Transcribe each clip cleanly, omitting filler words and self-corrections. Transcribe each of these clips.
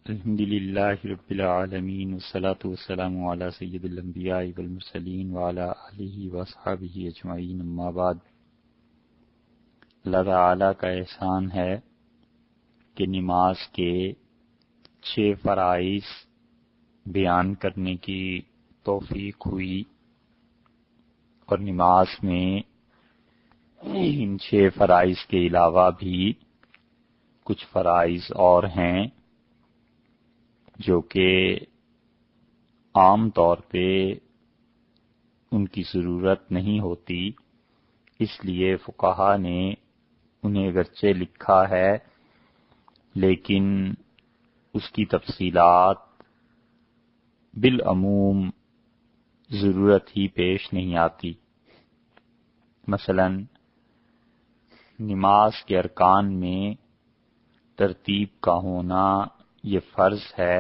الحمد للہ رب العالمین والصلاة والسلام علی سید الانبیاء والمرسلین وعلی آلہ واصحابہ اجمعین، اما بعد۔ اللہ تعالیٰ کا احسان ہے کہ نماز کے 6 فرائض بیان کرنے کی توفیق ہوئی، اور نماز میں ان 6 فرائض کے علاوہ بھی کچھ فرائض اور ہیں جو کہ عام طور پہ ان کی ضرورت نہیں ہوتی، اس لیے فقہا نے انہیں اگرچہ لکھا ہے لیکن اس کی تفصیلات بالعموم ضرورت ہی پیش نہیں آتی۔ مثلا نماز کے ارکان میں ترتیب کا ہونا یہ فرض ہے،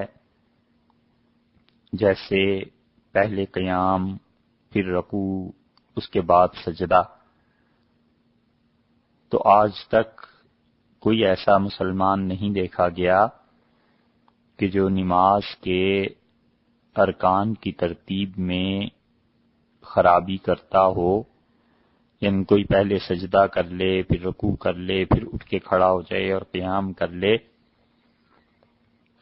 جیسے پہلے قیام، پھر رکوع، اس کے بعد سجدہ۔ تو آج تک کوئی ایسا مسلمان نہیں دیکھا گیا کہ جو نماز کے ارکان کی ترتیب میں خرابی کرتا ہو، یعنی کوئی پہلے سجدہ کر لے، پھر رکوع کر لے، پھر اٹھ کے کھڑا ہو جائے اور قیام کر لے۔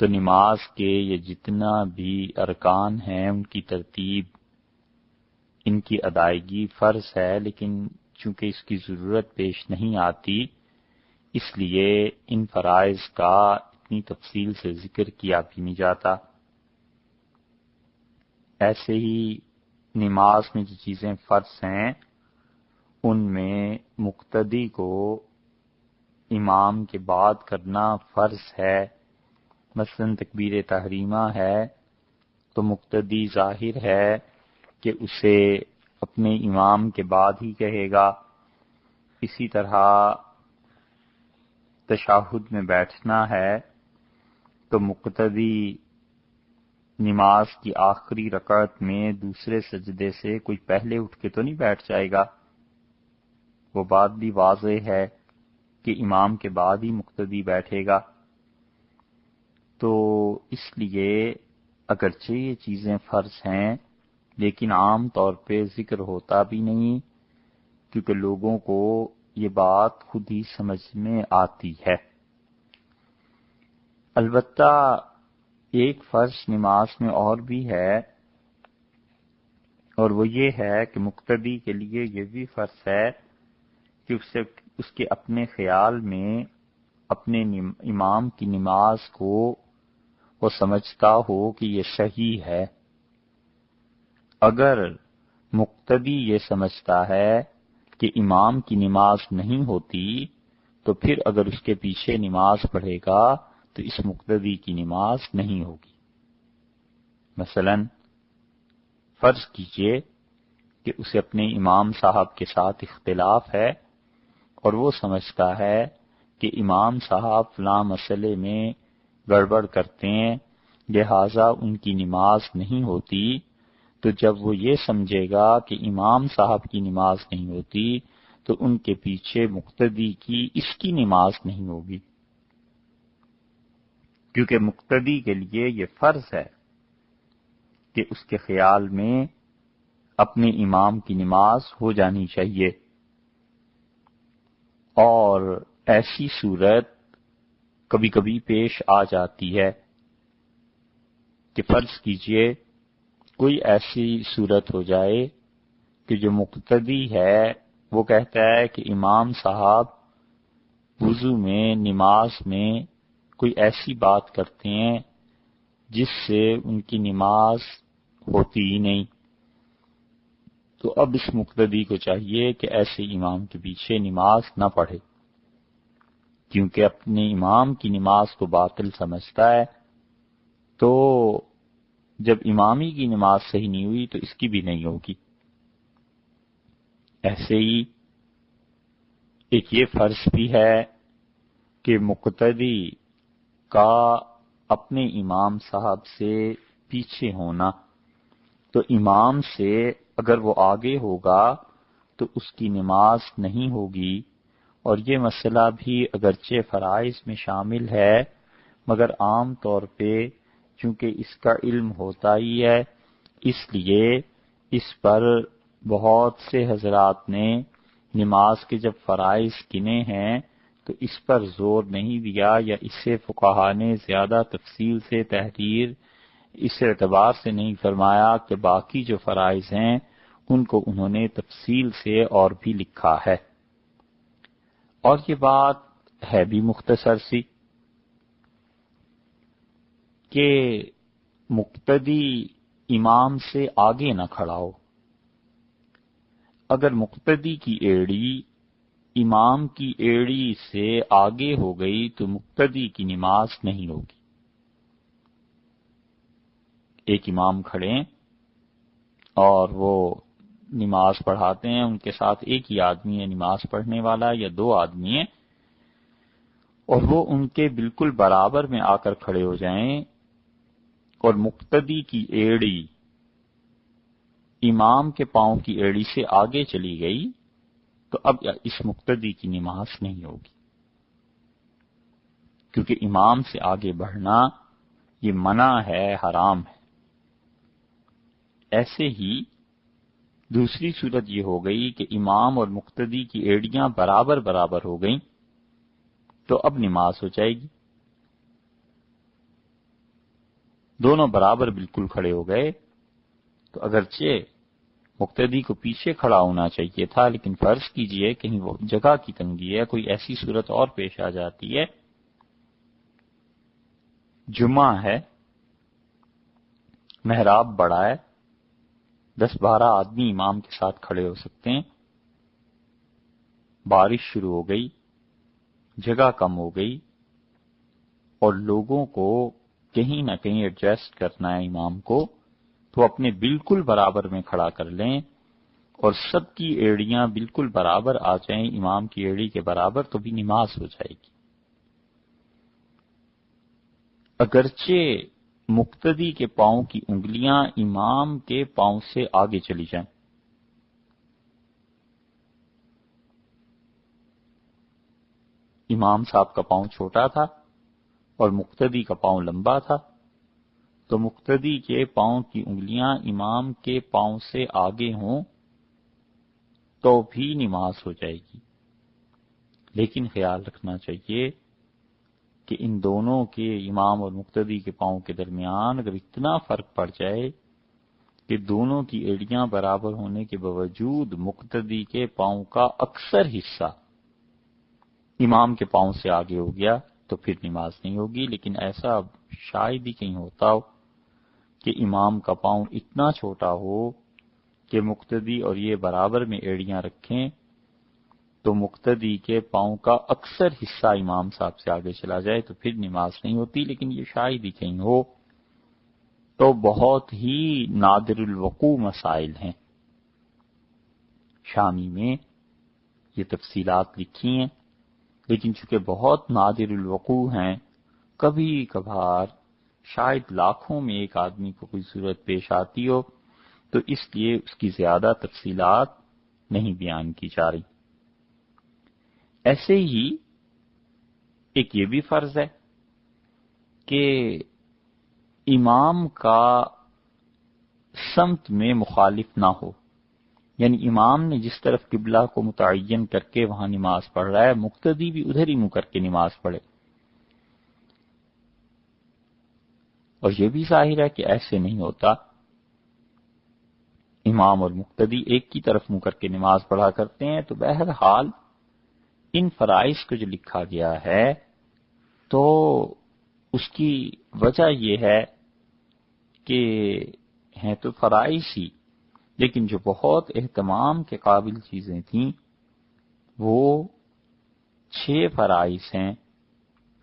تو نماز کے یہ جتنا بھی ارکان ہیں ان کی ترتیب، ان کی ادائیگی فرض ہے، لیکن چونکہ اس کی ضرورت پیش نہیں آتی اس لیے ان فرائض کا اتنی تفصیل سے ذکر کیا بھی نہیں جاتا۔ ایسے ہی نماز میں جو چیزیں فرض ہیں ان میں مقتدی کو امام کے بعد کرنا فرض ہے۔ مثلا تکبیر تحریمہ ہے تو مقتدی ظاہر ہے کہ اسے اپنے امام کے بعد ہی کہے گا۔ اسی طرح تشہد میں بیٹھنا ہے تو مقتدی نماز کی آخری رکعت میں دوسرے سجدے سے کوئی پہلے اٹھ کے تو نہیں بیٹھ جائے گا۔ وہ بات بھی واضح ہے کہ امام کے بعد ہی مقتدی بیٹھے گا۔ تو اس لیے اگرچہ یہ چیزیں فرض ہیں لیکن عام طور پہ ذکر ہوتا بھی نہیں، کیونکہ لوگوں کو یہ بات خود ہی سمجھ میں آتی ہے۔ البتہ ایک فرض نماز میں اور بھی ہے، اور وہ یہ ہے کہ مقتدی کے لیے یہ بھی فرض ہے کہ اس کے اپنے خیال میں اپنے امام کی نماز کو وہ سمجھتا ہو کہ یہ صحیح ہے۔ اگر مقتدی یہ سمجھتا ہے کہ امام کی نماز نہیں ہوتی تو پھر اگر اس کے پیچھے نماز پڑھے گا تو اس مقتدی کی نماز نہیں ہوگی۔ مثلا فرض کیجئے کہ اسے اپنے امام صاحب کے ساتھ اختلاف ہے اور وہ سمجھتا ہے کہ امام صاحب فلاں مسئلے میں گڑبڑ کرتے ہیں لہٰذا ان کی نماز نہیں ہوتی، تو جب وہ یہ سمجھے گا کہ امام صاحب کی نماز نہیں ہوتی تو ان کے پیچھے مقتدی کی اس کی نماز نہیں ہوگی، کیونکہ مقتدی کے لیے یہ فرض ہے کہ اس کے خیال میں اپنے امام کی نماز ہو جانی چاہیے۔ اور ایسی صورت کبھی کبھی پیش آ جاتی ہے کہ فرض کیجئے کوئی ایسی صورت ہو جائے کہ جو مقتدی ہے وہ کہتا ہے کہ امام صاحب وضو میں نماز میں کوئی ایسی بات کرتے ہیں جس سے ان کی نماز ہوتی ہی نہیں، تو اب اس مقتدی کو چاہیے کہ ایسے امام کے پیچھے نماز نہ پڑھے، کیونکہ اپنے امام کی نماز کو باطل سمجھتا ہے۔ تو جب امامی کی نماز صحیح نہیں ہوئی تو اس کی بھی نہیں ہوگی۔ ایسے ہی ایک یہ فرض بھی ہے کہ مقتدی کا اپنے امام صاحب سے پیچھے ہونا، تو امام سے اگر وہ آگے ہوگا تو اس کی نماز نہیں ہوگی۔ اور یہ مسئلہ بھی اگرچہ فرائض میں شامل ہے مگر عام طور پہ چونکہ اس کا علم ہوتا ہی ہے، اس لیے اس پر بہت سے حضرات نے نماز کے جب فرائض گنے ہیں تو اس پر زور نہیں دیا، یا اس سے فقہا نے زیادہ تفصیل سے تحریر اس اعتبار سے نہیں فرمایا کہ باقی جو فرائض ہیں ان کو انہوں نے تفصیل سے اور بھی لکھا ہے۔ اور یہ بات ہے بھی مختصر سی کہ مقتدی امام سے آگے نہ کھڑا ہو۔ اگر مقتدی کی ایڑی امام کی ایڑی سے آگے ہو گئی تو مقتدی کی نماز نہیں ہوگی۔ ایک امام کھڑے اور وہ نماز پڑھاتے ہیں، ان کے ساتھ ایک ہی آدمی ہے نماز پڑھنے والا یا دو آدمی ہیں، اور وہ ان کے بالکل برابر میں آ کر کھڑے ہو جائیں اور مقتدی کی ایڑی امام کے پاؤں کی ایڑی سے آگے چلی گئی تو اب اس مقتدی کی نماز نہیں ہوگی، کیونکہ امام سے آگے بڑھنا یہ منع ہے، حرام ہے۔ ایسے ہی دوسری صورت یہ ہو گئی کہ امام اور مقتدی کی ایڑیاں برابر برابر ہو گئیں تو اب نماز ہو جائے گی۔ دونوں برابر بالکل کھڑے ہو گئے تو اگرچہ مقتدی کو پیچھے کھڑا ہونا چاہیے تھا، لیکن فرض کیجئے کہیں وہ جگہ کی تنگی ہے، کوئی ایسی صورت اور پیش آ جاتی ہے، جمعہ ہے، محراب بڑا ہے، 10-12 آدمی امام کے ساتھ کھڑے ہو سکتے ہیں، بارش شروع ہو گئی، جگہ کم ہو گئی اور لوگوں کو کہیں نہ کہیں ایڈجسٹ کرنا ہے امام کو، تو اپنے بالکل برابر میں کھڑا کر لیں اور سب کی ایڑیاں بالکل برابر آ جائیں امام کی ایڑی کے برابر، تو بھی نماز ہو جائے گی۔ اگرچہ مقتدی کے پاؤں کی انگلیاں امام کے پاؤں سے آگے چلی جائیں، امام صاحب کا پاؤں چھوٹا تھا اور مقتدی کا پاؤں لمبا تھا، تو مقتدی کے پاؤں کی انگلیاں امام کے پاؤں سے آگے ہوں تو بھی نماز ہو جائے گی، لیکن خیال رکھنا چاہیے کہ ان دونوں کے امام اور مقتدی کے پاؤں کے درمیان اگر اتنا فرق پڑ جائے کہ دونوں کی ایڑیاں برابر ہونے کے باوجود مقتدی کے پاؤں کا اکثر حصہ امام کے پاؤں سے آگے ہو گیا تو پھر نماز نہیں ہوگی۔ لیکن ایسا شاید ہی کہیں ہوتا ہو کہ امام کا پاؤں اتنا چھوٹا ہو کہ مقتدی اور یہ برابر میں ایڑیاں رکھیں تو مقتدی کے پاؤں کا اکثر حصہ امام صاحب سے آگے چلا جائے تو پھر نماز نہیں ہوتی، لیکن یہ شاید ہی کہیں ہو، تو بہت ہی نادر الوقوع مسائل ہیں۔ شامی میں یہ تفصیلات لکھی ہیں، لیکن چونکہ بہت نادر الوقوع ہیں، کبھی کبھار شاید لاکھوں میں ایک آدمی کو کوئی صورت پیش آتی ہو، تو اس لیے اس کی زیادہ تفصیلات نہیں بیان کی جا رہی۔ ایسے ہی ایک یہ بھی فرض ہے کہ امام کا سمت میں مخالف نہ ہو، یعنی امام نے جس طرف قبلہ کو متعین کر کے وہاں نماز پڑھ رہا ہے، مقتدی بھی ادھر ہی منہ کر کے نماز پڑھے۔ اور یہ بھی ظاہر ہے کہ ایسے نہیں ہوتا، امام اور مقتدی ایک کی طرف منہ کر کے نماز پڑھا کرتے ہیں۔ تو بہرحال ان فرائض کو جو لکھا گیا ہے تو اس کی وجہ یہ ہے کہ ہیں تو فرائض ہی، لیکن جو بہت اہتمام کے قابل چیزیں تھیں وہ 6 فرائض ہیں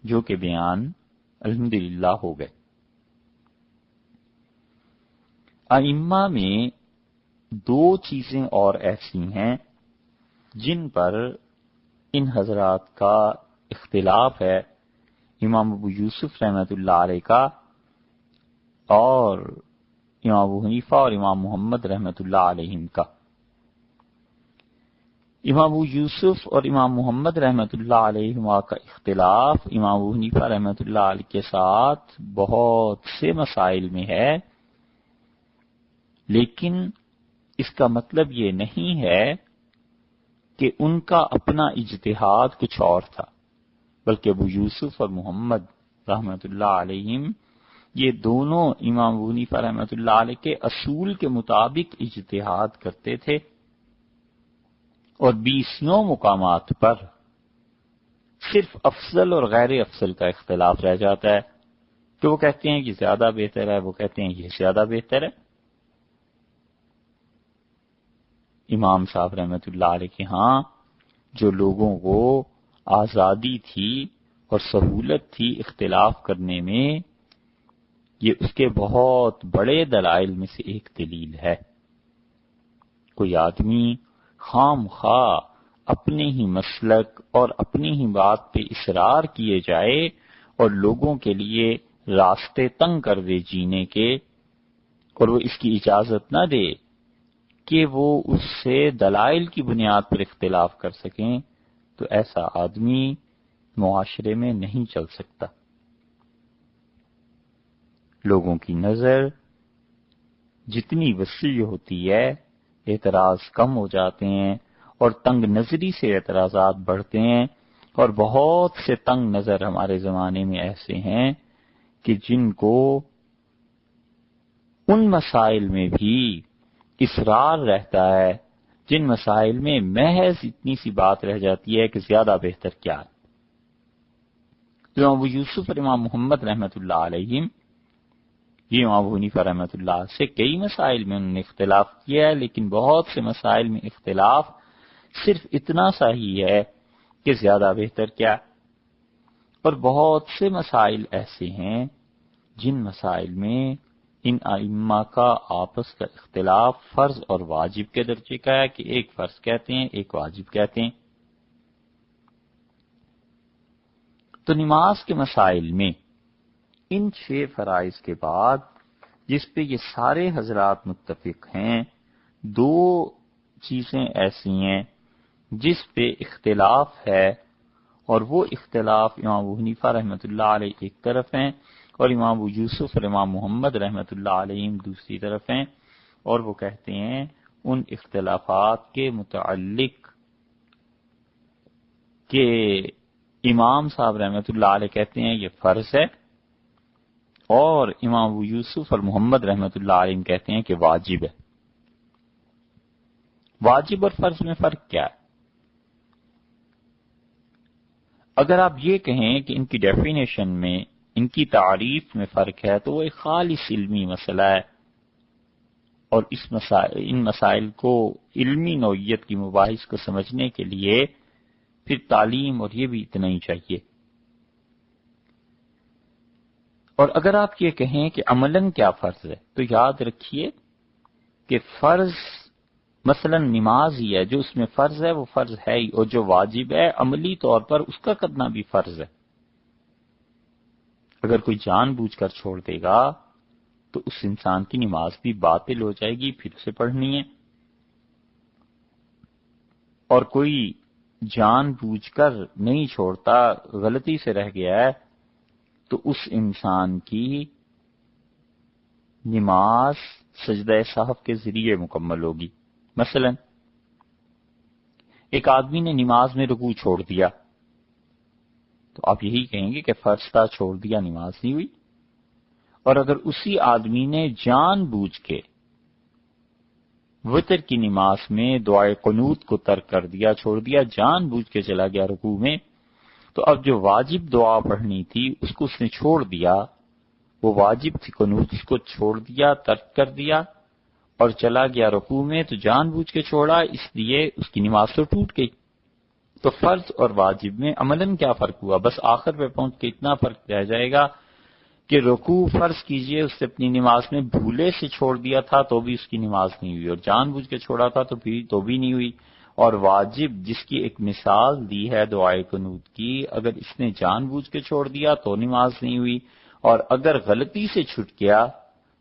جو کہ بیان الحمدللہ ہو گئے۔ ائمہ میں 2 چیزیں اور ایسی ہیں جن پر ان حضرات کا اختلاف ہے، امام ابو یوسف رحمۃ اللہ علیہ کا اور امام ابو حنیفہ اور امام محمد رحمۃ اللہ علیہ کا۔ امام ابو یوسف اور امام محمد رحمۃ اللہ علیہ کا اختلاف امام ابو حنیفہ رحمۃ اللہ علیہ کے ساتھ بہت سے مسائل میں ہے، لیکن اس کا مطلب یہ نہیں ہے کہ ان کا اپنا اجتہاد کچھ اور تھا، بلکہ ابو یوسف اور محمد رحمۃ اللہ علیہم یہ دونوں امام ابو حنیفہ رحمۃ اللہ علیہ کے اصول کے مطابق اجتہاد کرتے تھے، اور 20 مقامات پر صرف افضل اور غیر افضل کا اختلاف رہ جاتا ہے کہ وہ کہتے ہیں یہ زیادہ بہتر ہے، وہ کہتے ہیں یہ زیادہ بہتر ہے۔ امام صاحب رحمۃ اللہ علیہ کے ہاں جو لوگوں کو آزادی تھی اور سہولت تھی اختلاف کرنے میں، یہ اس کے بہت بڑے دلائل میں سے ایک دلیل ہے۔ کوئی آدمی خام خواہ اپنے ہی مسلک اور اپنی ہی بات پہ اصرار کیے جائے اور لوگوں کے لیے راستے تنگ کر دے جینے کے، اور وہ اس کی اجازت نہ دے کہ وہ اس سے دلائل کی بنیاد پر اختلاف کر سکیں، تو ایسا آدمی معاشرے میں نہیں چل سکتا۔ لوگوں کی نظر جتنی وسیع ہوتی ہے، اعتراض کم ہو جاتے ہیں اور تنگ نظری سے اعتراضات بڑھتے ہیں، اور بہت سے تنگ نظر ہمارے زمانے میں ایسے ہیں کہ جن کو ان مسائل میں بھی اصرار رہتا ہے جن مسائل میں محض اتنی سی بات رہ جاتی ہے کہ زیادہ بہتر کیا ہے۔ امام ابو یوسف اور امام محمد رحمۃ اللہ علیہم، یہ امام ابو حنیفہ رحمۃ اللہ سے کئی مسائل میں انہوں نے اختلاف کیا ہے، لیکن بہت سے مسائل میں اختلاف صرف اتنا سا ہی ہے کہ زیادہ بہتر کیا، اور بہت سے مسائل ایسے ہیں جن مسائل میں ان ائمہ کا آپس کا اختلاف فرض اور واجب کے درجے کا ہے کہ ایک فرض کہتے ہیں ایک واجب کہتے ہیں۔ تو نماز کے مسائل میں ان 6 فرائض کے بعد جس پہ یہ سارے حضرات متفق ہیں، 2 چیزیں ایسی ہیں جس پہ اختلاف ہے، اور وہ اختلاف امام ابو حنیفہ رحمۃ اللہ علیہ ایک طرف ہیں اور امام ابو یوسف اور امام محمد رحمۃ اللہ علیہ دوسری طرف ہیں، اور وہ کہتے ہیں ان اختلافات کے متعلق کہ امام صاحب رحمۃ اللہ علیہ کہتے ہیں یہ فرض ہے، اور امام ابو یوسف اور محمد رحمۃ اللہ علیہ کہتے ہیں کہ واجب ہے۔ واجب اور فرض میں فرق کیا ہے؟ اگر آپ یہ کہیں کہ ان کی ڈیفینیشن میں، ان کی تعریف میں فرق ہے، تو وہ ایک خالص علمی مسئلہ ہے، اور ان مسائل کو علمی نوعیت کی مباحث کو سمجھنے کے لیے پھر تعلیم اور یہ بھی اتنا ہی چاہیے۔ اور اگر آپ یہ کہیں کہ عملاً کیا فرض ہے، تو یاد رکھیے کہ فرض مثلا نماز ہی ہے، جو اس میں فرض ہے وہ فرض ہے ہی، اور جو واجب ہے عملی طور پر اس کا کرنا بھی فرض ہے۔ اگر کوئی جان بوجھ کر چھوڑ دے گا تو اس انسان کی نماز بھی باطل ہو جائے گی، پھر اسے پڑھنی ہے۔ اور کوئی جان بوجھ کر نہیں چھوڑتا، غلطی سے رہ گیا ہے، تو اس انسان کی نماز سجدہ سہو کے ذریعے مکمل ہوگی۔ مثلا ایک آدمی نے نماز میں رکوع چھوڑ دیا، تو آپ یہی کہیں گے کہ فرض تھا، چھوڑ دیا، نماز نہیں ہوئی۔ اور اگر اسی آدمی نے جان بوجھ کے وتر کی نماز میں دعائے قنوت کو ترک کر دیا، چھوڑ دیا، جان بوجھ کے چلا گیا رکوع میں، تو اب جو واجب دعا پڑھنی تھی اس کو اس نے چھوڑ دیا، وہ واجب تھی قنوت، اس کو چھوڑ دیا، ترک کر دیا اور چلا گیا رکوع میں، تو جان بوجھ کے چھوڑا، اس لیے اس کی نماز تو ٹوٹ گئی۔ تو فرض اور واجب میں عملاً کیا فرق ہوا؟ بس آخر پہ پہنچ کے اتنا فرق رہ جائے گا کہ رکوع فرض کیجئے اس نے اپنی نماز میں بھولے سے چھوڑ دیا تھا تو بھی اس کی نماز نہیں ہوئی، اور جان بوجھ کے چھوڑا تھا تو بھی نہیں ہوئی۔ اور واجب جس کی ایک مثال دی ہے دعائے قنوت کی، اگر اس نے جان بوجھ کے چھوڑ دیا تو نماز نہیں ہوئی، اور اگر غلطی سے چھوٹ گیا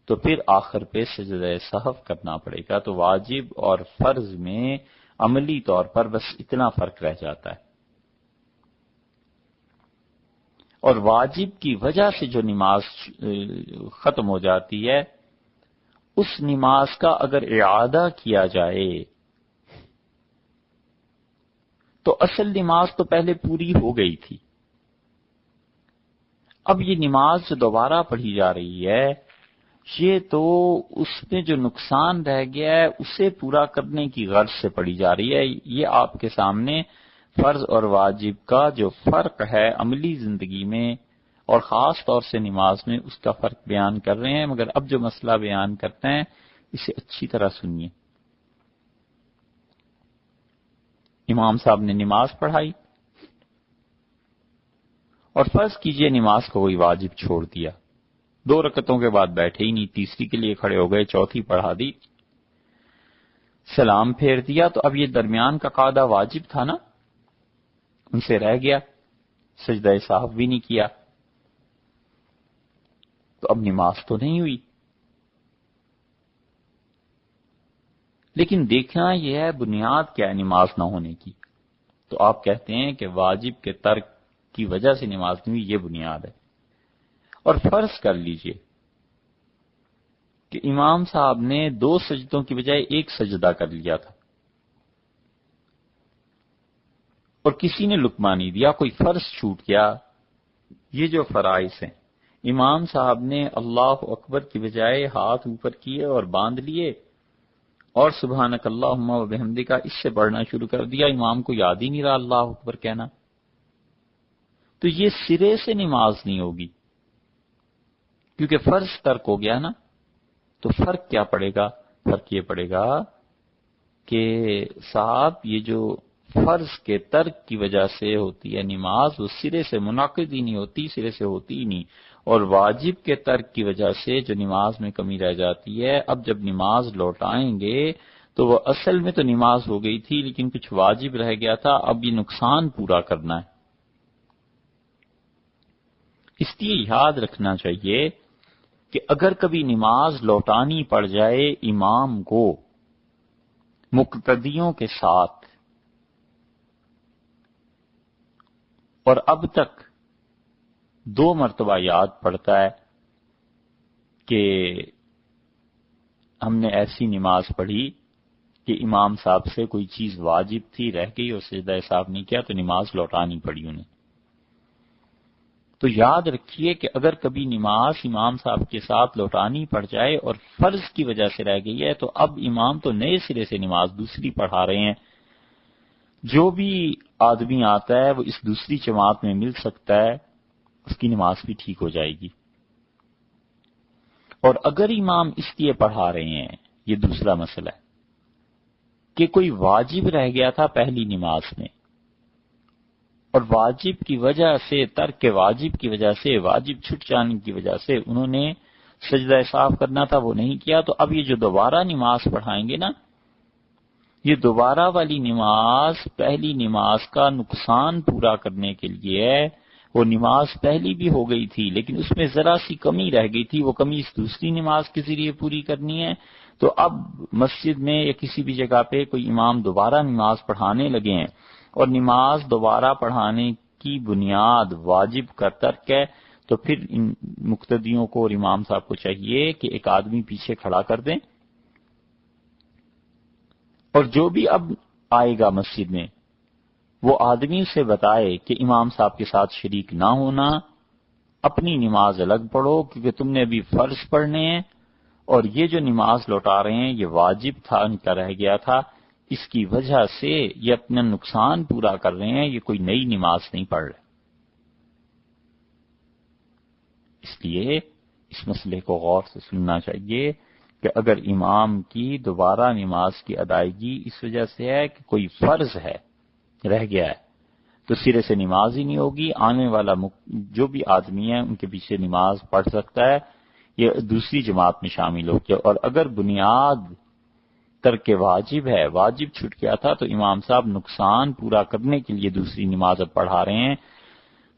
تو پھر آخر پہ سجدہ سہو کرنا پڑے گا۔ تو واجب اور فرض میں عملی طور پر بس اتنا فرق رہ جاتا ہے. اور واجب کی وجہ سے جو نماز ختم ہو جاتی ہے، اس نماز کا اگر اعادہ کیا جائے تو اصل نماز تو پہلے پوری ہو گئی تھی. اب یہ نماز جو دوبارہ پڑھی جا رہی ہے، یہ تو اس میں جو نقصان رہ گیا ہے اسے پورا کرنے کی غرض سے پڑھی جا رہی ہے. یہ آپ کے سامنے فرض اور واجب کا جو فرق ہے عملی زندگی میں اور خاص طور سے نماز میں، اس کا فرق بیان کر رہے ہیں. مگر اب جو مسئلہ بیان کرتے ہیں اسے اچھی طرح سنیے. امام صاحب نے نماز پڑھائی اور فرض کیجئے نماز کو کوئی واجب چھوڑ دیا، 2 رکعتوں کے بعد بیٹھے ہی نہیں، تیسری کے لیے کھڑے ہو گئے، چوتھی پڑھا دی، سلام پھیر دیا. تو اب یہ درمیان کا قاعدہ واجب تھا نا، ان سے رہ گیا، سجدہ سہو بھی نہیں کیا، تو اب نماز تو نہیں ہوئی. لیکن دیکھنا یہ ہے بنیاد کیا ہے نماز نہ ہونے کی. تو آپ کہتے ہیں کہ واجب کے ترک کی وجہ سے نماز نہیں ہوئی، یہ بنیاد ہے. اور فرض کر لیجئے کہ امام صاحب نے 2 سجدوں کی بجائے 1 سجدہ کر لیا تھا اور کسی نے لقمہ نہیں دیا، کوئی فرض چھوٹ گیا. یہ جو فرائض ہیں، امام صاحب نے اللہ اکبر کی بجائے ہاتھ اوپر کیے اور باندھ لیے اور سبحانک اللہم و بحمدک اس سے پڑھنا شروع کر دیا. امام کو یاد ہی نہیں رہا اللہ اکبر کہنا، تو یہ سرے سے نماز نہیں ہوگی کیونکہ فرض ترک ہو گیا نا. تو فرق کیا پڑے گا؟ فرق یہ پڑے گا کہ صاحب یہ جو فرض کے ترک کی وجہ سے ہوتی ہے نماز، وہ سرے سے منعقد ہی نہیں ہوتی، سرے سے ہوتی ہی نہیں. اور واجب کے ترک کی وجہ سے جو نماز میں کمی رہ جاتی ہے، اب جب نماز لوٹائیں گے تو وہ اصل میں تو نماز ہو گئی تھی لیکن کچھ واجب رہ گیا تھا، اب یہ نقصان پورا کرنا ہے. اس لیے یاد رکھنا چاہیے کہ اگر کبھی نماز لوٹانی پڑ جائے امام کو مقتدیوں کے ساتھ، اور اب تک 2 مرتبہ یاد پڑتا ہے کہ ہم نے ایسی نماز پڑھی کہ امام صاحب سے کوئی چیز واجب تھی رہ گئی اور سجدہ صاحب نہیں کیا تو نماز لوٹانی پڑی انہیں. تو یاد رکھیے کہ اگر کبھی نماز امام صاحب کے ساتھ لوٹانی پڑ جائے اور فرض کی وجہ سے رہ گئی ہے تو اب امام تو نئے سرے سے نماز دوسری پڑھا رہے ہیں. جو بھی آدمی آتا ہے وہ اس دوسری جماعت میں مل سکتا ہے، اس کی نماز بھی ٹھیک ہو جائے گی. اور اگر امام اس لیے پڑھا رہے ہیں، یہ دوسرا مسئلہ ہے کہ کوئی واجب رہ گیا تھا پہلی نماز میں اور واجب کی وجہ سے، ترک واجب کی وجہ سے، واجب چھٹ جانے کی وجہ سے انہوں نے سجدہ صاف کرنا تھا وہ نہیں کیا، تو اب یہ جو دوبارہ نماز پڑھائیں گے نا، یہ دوبارہ والی نماز پہلی نماز کا نقصان پورا کرنے کے لیے ہے. وہ نماز پہلی بھی ہو گئی تھی لیکن اس میں ذرا سی کمی رہ گئی تھی، وہ کمی اس دوسری نماز کے ذریعے پوری کرنی ہے. تو اب مسجد میں یا کسی بھی جگہ پہ کوئی امام دوبارہ نماز پڑھانے لگے ہیں اور نماز دوبارہ پڑھانے کی بنیاد واجب کا ترک ہے، تو پھر ان مقتدیوں کو اور امام صاحب کو چاہیے کہ ایک آدمی پیچھے کھڑا کر دیں اور جو بھی اب آئے گا مسجد میں وہ آدمی سے بتائے کہ امام صاحب کے ساتھ شریک نہ ہونا، اپنی نماز الگ پڑھو کیونکہ تم نے ابھی فرض پڑھنے ہیں اور یہ جو نماز لوٹا رہے ہیں یہ واجب تھا، ان کا رہ گیا تھا، اس کی وجہ سے یہ اپنا نقصان پورا کر رہے ہیں، یہ کوئی نئی نماز نہیں پڑھ رہے. اس لیے اس مسئلے کو غور سے سننا چاہیے کہ اگر امام کی دوبارہ نماز کی ادائیگی اس وجہ سے ہے کہ کوئی فرض ہے رہ گیا ہے تو سرے سے نماز ہی نہیں ہوگی. آنے والا جو بھی آدمی ہے ان کے پیچھے نماز پڑھ سکتا ہے، یہ دوسری جماعت میں شامل ہو گیا. اور اگر بنیاد ترک واجب ہے، واجب چھٹ گیا تھا، تو امام صاحب نقصان پورا کرنے کے لیے دوسری نماز اب پڑھا رہے ہیں.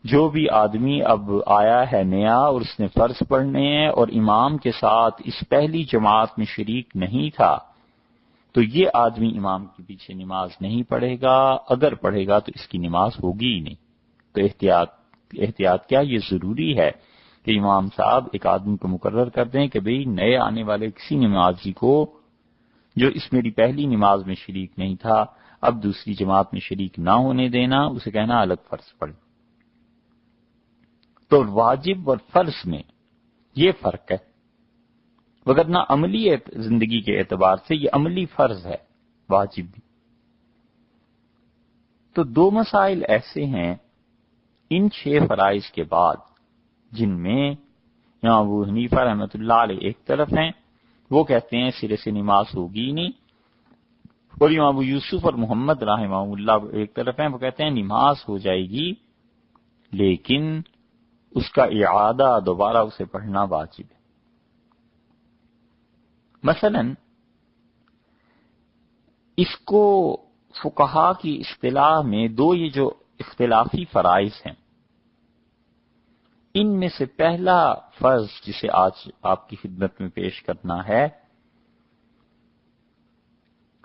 جو بھی آدمی اب آیا ہے نیا اور اس نے فرض پڑھنے ہیں اور امام کے ساتھ اس پہلی جماعت میں شریک نہیں تھا تو یہ آدمی امام کے پیچھے نماز نہیں پڑھے گا، اگر پڑھے گا تو اس کی نماز ہوگی ہی نہیں۔ تو احتیاط کیا، یہ ضروری ہے کہ امام صاحب ایک آدمی کو مقرر کر دیں کہ بھئی نئے آنے والے کسی نمازی کو جو اس میری پہلی نماز میں شریک نہیں تھا اب دوسری جماعت میں شریک نہ ہونے دینا، اسے کہنا الگ فرض پڑھ۔ تو واجب اور فرض میں یہ فرق ہے، وگرنہ عملی زندگی کے اعتبار سے یہ عملی فرض ہے، واجب بھی۔ تو دو مسائل ایسے ہیں ان 6 فرائض کے بعد جن میں امام ابو حنیفہ رحمۃ اللہ علیہ ایک طرف ہیں، وہ کہتے ہیں سرے سے نماز ہوگی نہیں، اور امام ابو یوسف اور محمد رحمہ اللہ ایک طرف ہیں، وہ کہتے ہیں نماز ہو جائے گی لیکن اس کا اعادہ دوبارہ اسے پڑھنا واجب ہے۔ مثلا اس کو فقہا کی اصطلاح میں دو یہ جو اختلافی فرائض ہیں، ان میں سے پہلا فرض جسے آج آپ کی خدمت میں پیش کرنا ہے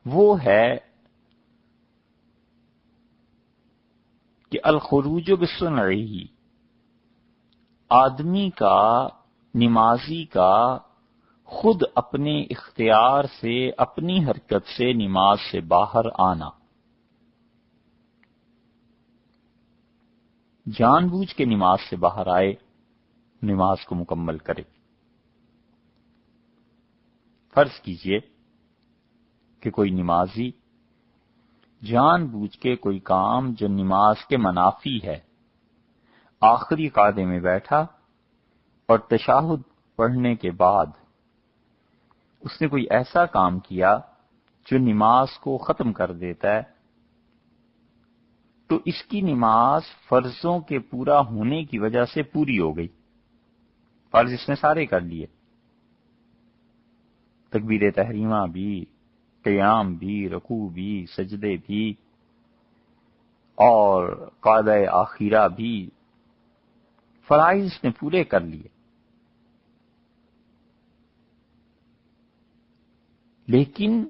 وہ ہے کہ الخروج بسنعہ، آدمی کا، نمازی کا خود اپنے اختیار سے، اپنی حرکت سے نماز سے باہر آنا، جان بوجھ کے نماز سے باہر آئے، نماز کو مکمل کرے۔ فرض کیجئے کہ کوئی نمازی جان بوجھ کے کوئی کام جو نماز کے منافی ہے، آخری قعدے میں بیٹھا اور تشہد پڑھنے کے بعد اس نے کوئی ایسا کام کیا جو نماز کو ختم کر دیتا ہے، تو اس کی نماز فرضوں کے پورا ہونے کی وجہ سے پوری ہو گئی۔ فرض اس نے سارے کر لیے، تکبیر تحریمہ بھی، قیام بھی، رکوع بھی، سجدے بھی، اور قعدہ آخرہ بھی، فرائض اس نے پورے کر لیے۔ لیکن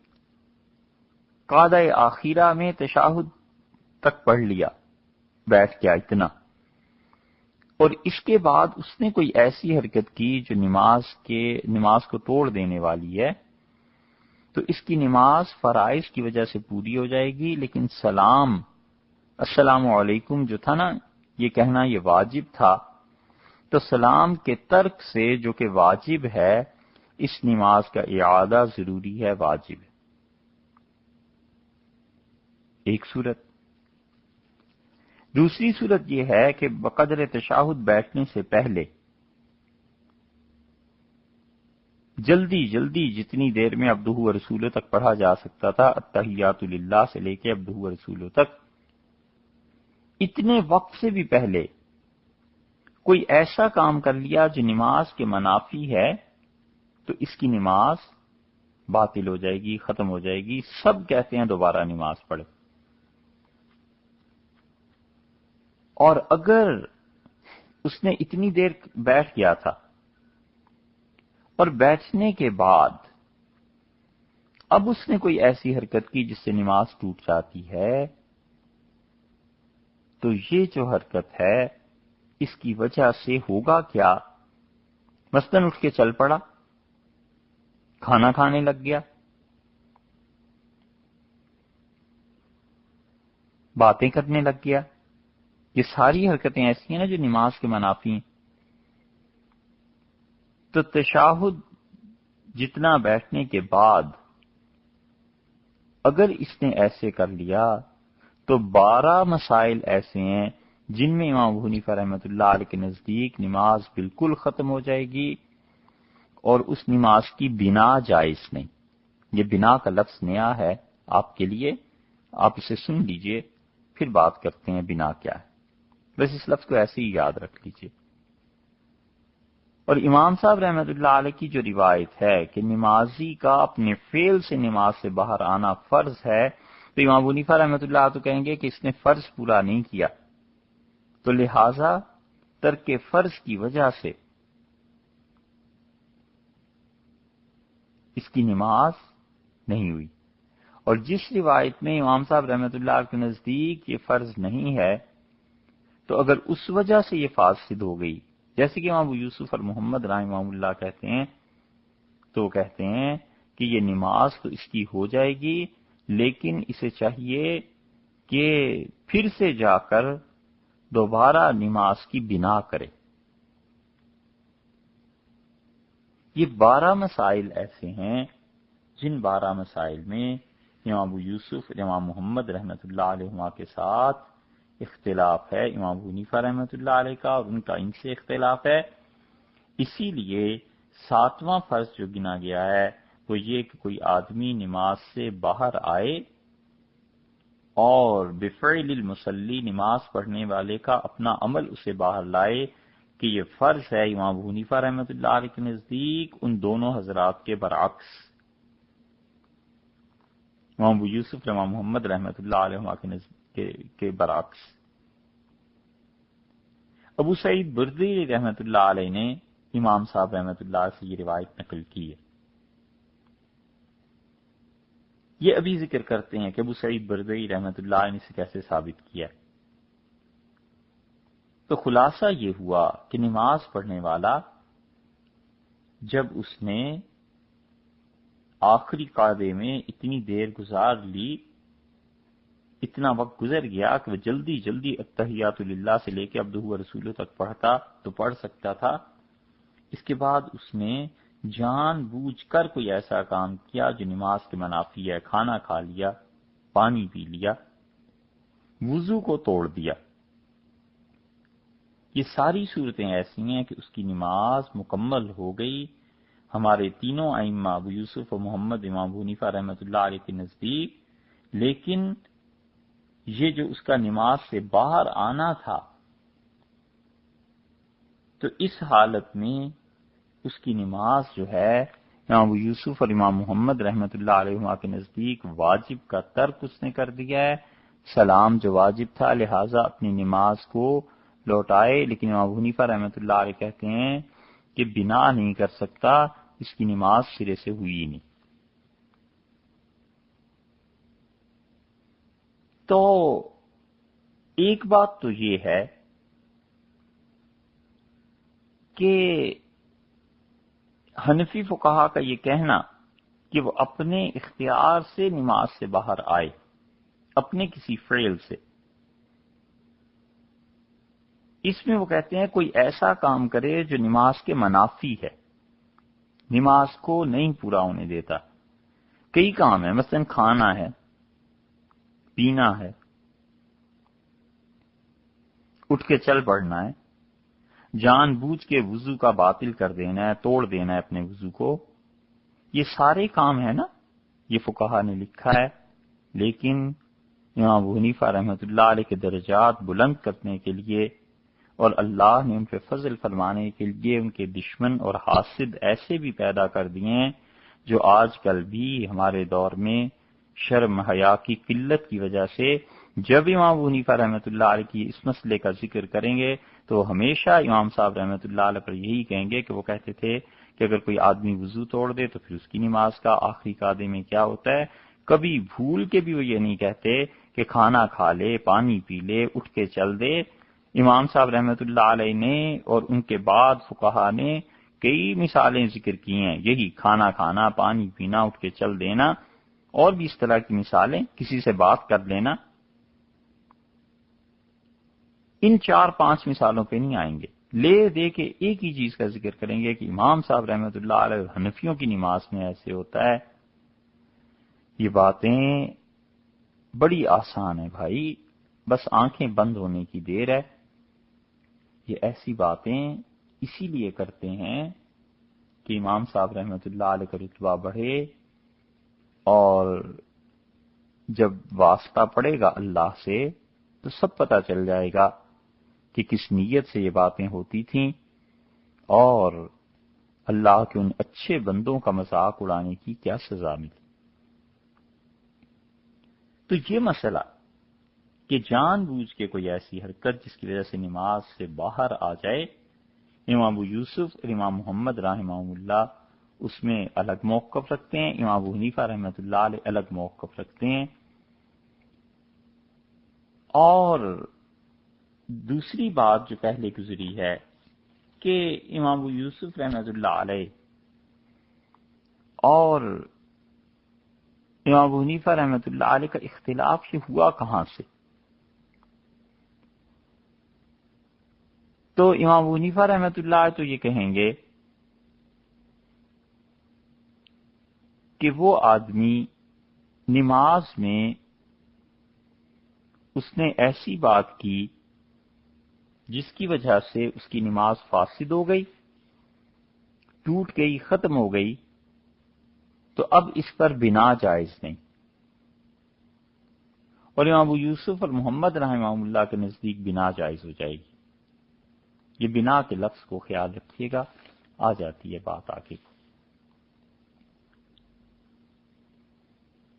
قعدہ آخرہ میں تشہد تک پڑھ لیا، بیٹھ گیا اتنا، اور اس کے بعد اس نے کوئی ایسی حرکت کی جو نماز کو توڑ دینے والی ہے، تو اس کی نماز فرائض کی وجہ سے پوری ہو جائے گی، لیکن السلام علیکم جو تھا نا، یہ کہنا یہ واجب تھا، تو سلام کے ترک سے جو کہ واجب ہے، اس نماز کا اعادہ ضروری ہے، واجب ہے۔ ایک صورت۔ دوسری صورت یہ ہے کہ بقدر تشہد بیٹھنے سے پہلے جلدی جلدی جتنی دیر میں عبدہ و رسولہ تک پڑھا جا سکتا تھا، التحیات للہ سے لے کے عبدہ و رسولہ تک، اتنے وقت سے بھی پہلے کوئی ایسا کام کر لیا جو نماز کے منافی ہے، تو اس کی نماز باطل ہو جائے گی، ختم ہو جائے گی۔ سب کہتے ہیں دوبارہ نماز پڑھے۔ اور اگر اس نے اتنی دیر بیٹھ گیا تھا اور بیٹھنے کے بعد اب اس نے کوئی ایسی حرکت کی جس سے نماز ٹوٹ جاتی ہے، تو یہ جو حرکت ہے اس کی وجہ سے ہوگا کیا؟ مثلاً اٹھ کے چل پڑا، کھانا کھانے لگ گیا، باتیں کرنے لگ گیا، یہ ساری حرکتیں ایسی ہیں نا جو نماز کے منافی ہیں۔ تو تشہد جتنا بیٹھنے کے بعد اگر اس نے ایسے کر لیا تو 12 مسائل ایسے ہیں جن میں امام ابو حنیفہ رحمۃ اللہ علیہ کے نزدیک نماز بالکل ختم ہو جائے گی، اور اس نماز کی بنا جائز نہیں۔ یہ بنا کا لفظ نیا ہے آپ کے لیے، آپ اسے سن لیجئے، پھر بات کرتے ہیں بنا کیا ہے، بس اس لفظ کو ایسے ہی یاد رکھ لیجئے۔ اور امام صاحب رحمۃ اللہ علیہ کی جو روایت ہے کہ نمازی کا اپنے فعل سے نماز سے باہر آنا فرض ہے، تو امام ابو حنیفہ رحمۃ اللہ تو کہیں گے کہ اس نے فرض پورا نہیں کیا، تو لہذا ترک فرض کی وجہ سے اس کی نماز نہیں ہوئی۔ اور جس روایت میں امام صاحب رحمۃ اللہ کے نزدیک یہ فرض نہیں ہے، تو اگر اس وجہ سے یہ فاسد ہو گئی، جیسے کہ امام ابو یوسف اور محمد رحمہ اللہ کہتے ہیں، تو وہ کہتے ہیں کہ یہ نماز تو اس کی ہو جائے گی، لیکن اسے چاہیے کہ پھر سے جا کر دوبارہ نماز کی بنا کرے۔ یہ 12 مسائل ایسے ہیں جن 12 مسائل میں امام ابو یوسف اور امام محمد رحمۃ اللہ علیہ کے ساتھ اختلاف ہے، امام ابو حنیفہ رحمۃ اللہ علیہ کا اور ان کا ان سے اختلاف ہے۔ اسی لیے 7واں فرض جو گنا گیا ہے وہ یہ کہ کوئی آدمی نماز سے باہر آئے اور بفعل المصلی، نماز پڑھنے والے کا اپنا عمل اسے باہر لائے، کہ یہ فرض ہے امام ابو حنیفہ رحمۃ اللہ علیہ کے نزدیک ان دونوں حضرات کے برعکس، امام ابو یوسف اور امام محمد رحمۃ اللہ علیہ کے برعکس۔ ابو سعید بردی رحمۃ اللہ علیہ نے امام صاحب رحمۃ اللہ سے یہ روایت نقل کی ہے۔ یہ ابھی ذکر کرتے ہیں کہ ابو سعید بردی رحمۃ اللہ نے اسے کیسے ثابت کیا۔ تو خلاصہ یہ ہوا کہ نماز پڑھنے والا جب اس نے آخری قعدے میں اتنی دیر گزار لی، اتنا وقت گزر گیا کہ وہ جلدی جلدی التحیات للہ سے لے کے عبدہ ورسولہ تک پڑھتا تو پڑھ سکتا تھا، اس کے بعد اس نے جان بوجھ کر کوئی ایسا کام کیا جو نماز کے منافی ہے، کھانا کھا لیا، پانی پی لیا، وضو کو توڑ دیا۔ یہ ساری صورتیں ایسی ہیں کہ اس کی نماز مکمل ہو گئی۔ ہمارے تینوں ائمہ ابو یوسف و محمد امام ابو حنیفہ رحمۃ اللہ علیہ کے نزدیک، لیکن یہ جو اس کا نماز سے باہر آنا تھا، تو اس حالت میں اس کی نماز جو ہے امام ابو یوسف اور امام محمد رحمۃ اللہ علیہ کے نزدیک واجب کا ترک اس نے کر دیا ہے۔ سلام جو واجب تھا، لہٰذا اپنی نماز کو لوٹائے، لیکن امام ابو حنیفہ رحمۃ اللہ علیہ کہتے ہیں کہ بنا نہیں کر سکتا، اس کی نماز سرے سے ہوئی نہیں۔ تو ایک بات تو یہ ہے کہ حنفی فقہا کا یہ کہنا کہ وہ اپنے اختیار سے نماز سے باہر آئے، اپنے کسی فعل سے، اس میں وہ کہتے ہیں کوئی ایسا کام کرے جو نماز کے منافی ہے، نماز کو نہیں پورا ہونے دیتا۔ کئی کام ہیں، مثلا کھانا ہے، پینا ہے، اٹھ کے چل پڑنا ہے، جان بوجھ کے وضو کا باطل کر دینا ہے، توڑ دینا ہے اپنے وضو کو، یہ سارے کام ہیں نا، یہ فقہا نے لکھا ہے۔ لیکن امام ابو حنیفہ رحمۃ اللہ علیہ کے درجات بلند کرنے کے لیے اور اللہ نے ان پہ فضل فرمانے کے لیے ان کے دشمن اور حاسد ایسے بھی پیدا کر دیے ہیں جو آج کل بھی ہمارے دور میں شرم حیا کی قلت کی وجہ سے جب امام ابو حنیفہ رحمۃ اللہ علیہ کی اس مسئلے کا ذکر کریں گے تو ہمیشہ امام صاحب رحمۃ اللہ علیہ پر یہی کہیں گے کہ وہ کہتے تھے کہ اگر کوئی آدمی وضو توڑ دے تو پھر اس کی نماز کا آخری قعدے میں کیا ہوتا ہے۔ کبھی بھول کے بھی وہ یہ نہیں کہتے کہ کھانا کھا لے، پانی پی لے، اٹھ کے چل دے۔ امام صاحب رحمۃ اللہ علیہ نے اور ان کے بعد فقہا نے کئی مثالیں ذکر کی ہیں، یہی کھانا کھانا، پانی پینا، اٹھ کے چل دینا، اور بھی اس طرح کی مثالیں، کسی سے بات کر لینا۔ ان 4-5 مثالوں پہ نہیں آئیں گے، لے دے کے ایک ہی چیز کا ذکر کریں گے کہ امام صاحب رحمۃ اللہ علیہ حنفیوں کی نماز میں ایسے ہوتا ہے۔ یہ باتیں بڑی آسان ہیں بھائی، بس آنکھیں بند ہونے کی دیر ہے۔ یہ ایسی باتیں اسی لیے کرتے ہیں کہ امام صاحب رحمۃ اللہ علیہ کا رتبہ بڑھے، اور جب واسطہ پڑے گا اللہ سے تو سب پتہ چل جائے گا کہ کس نیت سے یہ باتیں ہوتی تھیں، اور اللہ کے ان اچھے بندوں کا مذاق اڑانے کی کیا سزا ملی۔ تو یہ مسئلہ کہ جان بوجھ کے کوئی ایسی حرکت جس کی وجہ سے نماز سے باہر آ جائے، امام ابو یوسف اور امام محمد رحمہ اللہ اس میں الگ موقف رکھتے ہیں، امام ابو حنیفہ رحمۃ اللہ علیہ الگ موقف رکھتے ہیں. اور دوسری بات جو پہلے گزری ہے کہ امام ابو یوسف رحمۃ اللہ علیہ اور امام ابو حنیفہ رحمۃ اللہ علیہ کا اختلاف یہ ہوا کہاں سے؟ تو امام ابو حنیفہ رحمۃ اللہ علیہ تو یہ کہیں گے کہ وہ آدمی نماز میں اس نے ایسی بات کی جس کی وجہ سے اس کی نماز فاسد ہو گئی، ٹوٹ گئی، ختم ہو گئی، تو اب اس پر بنا جائز نہیں. اور امام ابو یوسف اور محمد رحمہ اللہ کے نزدیک بنا جائز ہو جائے گی. یہ بنا کے لفظ کو خیال رکھیے گا، آ جاتی ہے بات آگے.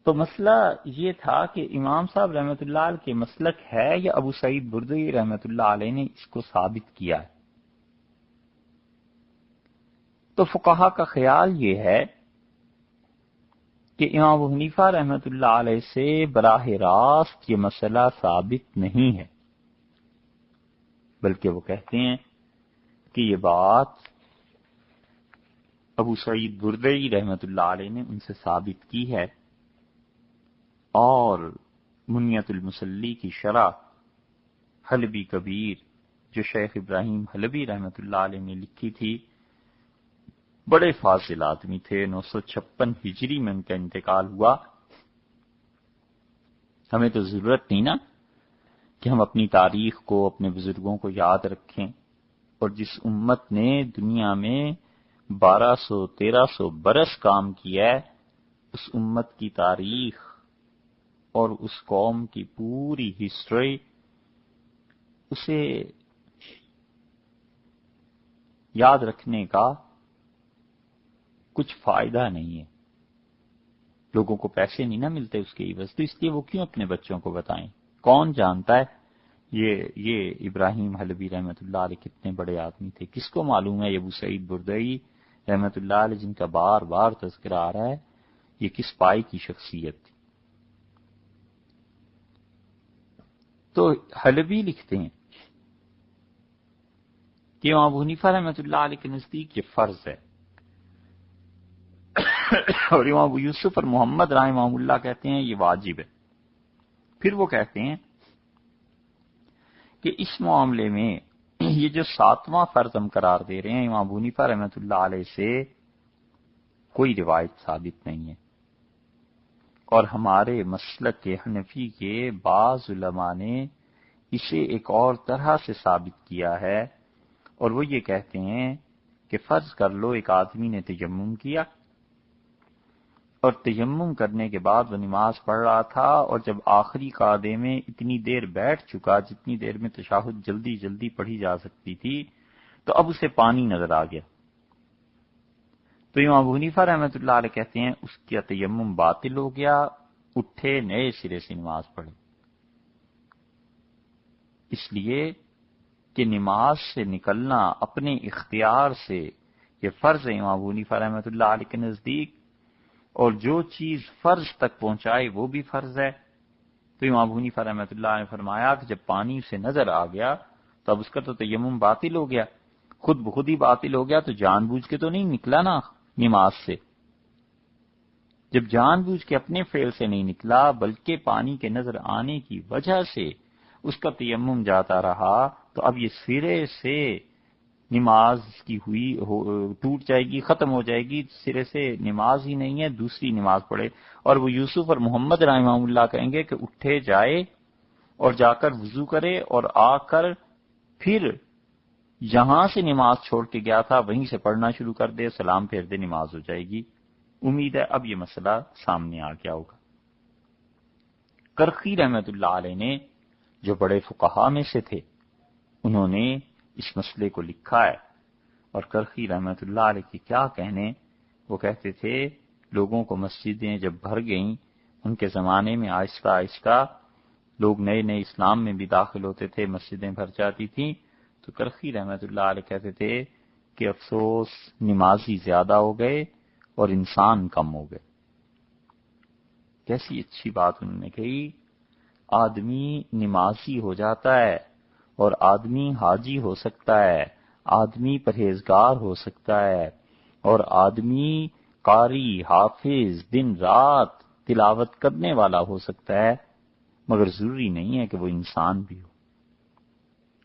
تو مسئلہ یہ تھا کہ امام صاحب رحمۃ اللہ علیہ کے مسلک ہے یا ابو سعید بردئی رحمۃ اللہ علیہ نے اس کو ثابت کیا ہے. تو فقہا کا خیال یہ ہے کہ امام ابو حنیفہ رحمۃ اللہ علیہ سے براہ راست یہ مسئلہ ثابت نہیں ہے، بلکہ وہ کہتے ہیں کہ یہ بات ابو سعید بردئی رحمۃ اللہ علیہ نے ان سے ثابت کی ہے. اور منیت المسلی کی شرح حلبی کبیر جو شیخ ابراہیم حلبی رحمۃ اللہ علیہ نے لکھی تھی، بڑے فاضل آدمی تھے، 956 ہجری میں ان کا انتقال ہوا. ہمیں تو ضرورت نہیں نا کہ ہم اپنی تاریخ کو، اپنے بزرگوں کو یاد رکھیں، اور جس امت نے دنیا میں 1200-1300 برس کام کیا ہے، اس امت کی تاریخ اور اس قوم کی پوری ہسٹری، اسے یاد رکھنے کا کچھ فائدہ نہیں ہے. لوگوں کو پیسے نہیں نہ ملتے اس کے عوض، تو اس لیے وہ کیوں اپنے بچوں کو بتائیں؟ کون جانتا ہے یہ ابراہیم حلبی رحمۃ اللہ علیہ کتنے بڑے آدمی تھے؟ کس کو معلوم ہے یہ ابو سعید بردئی رحمۃ اللہ علیہ جن کا بار بار تذکرہ آ رہا ہے، یہ کس پائے کی شخصیت تھی؟ تو حلبی لکھتے ہیں کہ امام ابو حنیفہ رحمۃ اللہ علیہ کے نزدیک یہ فرض ہے، اور امام ابو یوسف اور محمد رحمہ اللہ کہتے ہیں یہ واجب ہے. پھر وہ کہتے ہیں کہ اس معاملے میں یہ جو 7واں فرض ہم قرار دے رہے ہیں امام ابو حنیفہ رحمۃ اللہ علیہ سے کوئی روایت ثابت نہیں ہے. اور ہمارے مسلک کے حنفی کے بعض علماء نے اسے ایک اور طرح سے ثابت کیا ہے، اور وہ یہ کہتے ہیں کہ فرض کر لو ایک آدمی نے تیمم کیا، اور تیمم کرنے کے بعد وہ نماز پڑھ رہا تھا، اور جب آخری قعدے میں اتنی دیر بیٹھ چکا جتنی دیر میں تشہد جلدی جلدی پڑھی جا سکتی تھی، تو اب اسے پانی نظر آ گیا. تو امام ابو حنیفہ رحمۃ اللہ علیہ کہتے ہیں اس کا تیمم باطل ہو گیا، اٹھے نئے سرے سے نماز پڑھے. اس لیے کہ نماز سے نکلنا اپنے اختیار سے یہ فرض ہے امام ابو حنیفہ رحمۃ اللہ علیہ کے نزدیک، اور جو چیز فرض تک پہنچائے وہ بھی فرض ہے. تو امام ابو حنیفہ رحمۃ اللہ نے فرمایا کہ جب پانی اسے نظر آ گیا تو اب اس کا تو تیمم باطل ہو گیا، خود بخود ہی باطل ہو گیا. تو جان بوجھ کے تو نہیں نکلا نا نماز سے. جب جان بوجھ کے اپنے فعل سے نہیں نکلا بلکہ پانی کے نظر آنے کی وجہ سے اس کا تیمم جاتا رہا، تو اب یہ سرے سے نماز کی ہوئی ٹوٹ جائے گی، ختم ہو جائے گی، سرے سے نماز ہی نہیں ہے، دوسری نماز پڑھے. اور وہ یوسف اور محمد رحمہ اللہ کہیں گے کہ اٹھے جائے اور جا کر وضو کرے، اور آ کر پھر جہاں سے نماز چھوڑ کے گیا تھا وہیں سے پڑھنا شروع کر دے، سلام پھیر دے، نماز ہو جائے گی. امید ہے اب یہ مسئلہ سامنے آ گیا ہوگا. کرخی رحمۃ اللہ علیہ نے جو بڑے فقہا میں سے تھے، انہوں نے اس مسئلے کو لکھا ہے. اور کرخی رحمۃ اللہ علیہ کے کیا کہنے، وہ کہتے تھے لوگوں کو مسجدیں جب بھر گئیں، ان کے زمانے میں آہستہ آہستہ لوگ نئے نئے اسلام میں بھی داخل ہوتے تھے، مسجدیں بھر جاتی تھیں. تو کرخی رحمۃ اللہ علیہ کہتے تھے کہ افسوس نمازی زیادہ ہو گئے اور انسان کم ہو گئے۔ کیسی اچھی بات انہوں نے کہی، آدمی نمازی ہو جاتا ہے اور آدمی حاجی ہو سکتا ہے، آدمی پرہیزگار ہو سکتا ہے، اور آدمی قاری حافظ دن رات تلاوت کرنے والا ہو سکتا ہے، مگر ضروری نہیں ہے کہ وہ انسان بھی ہو۔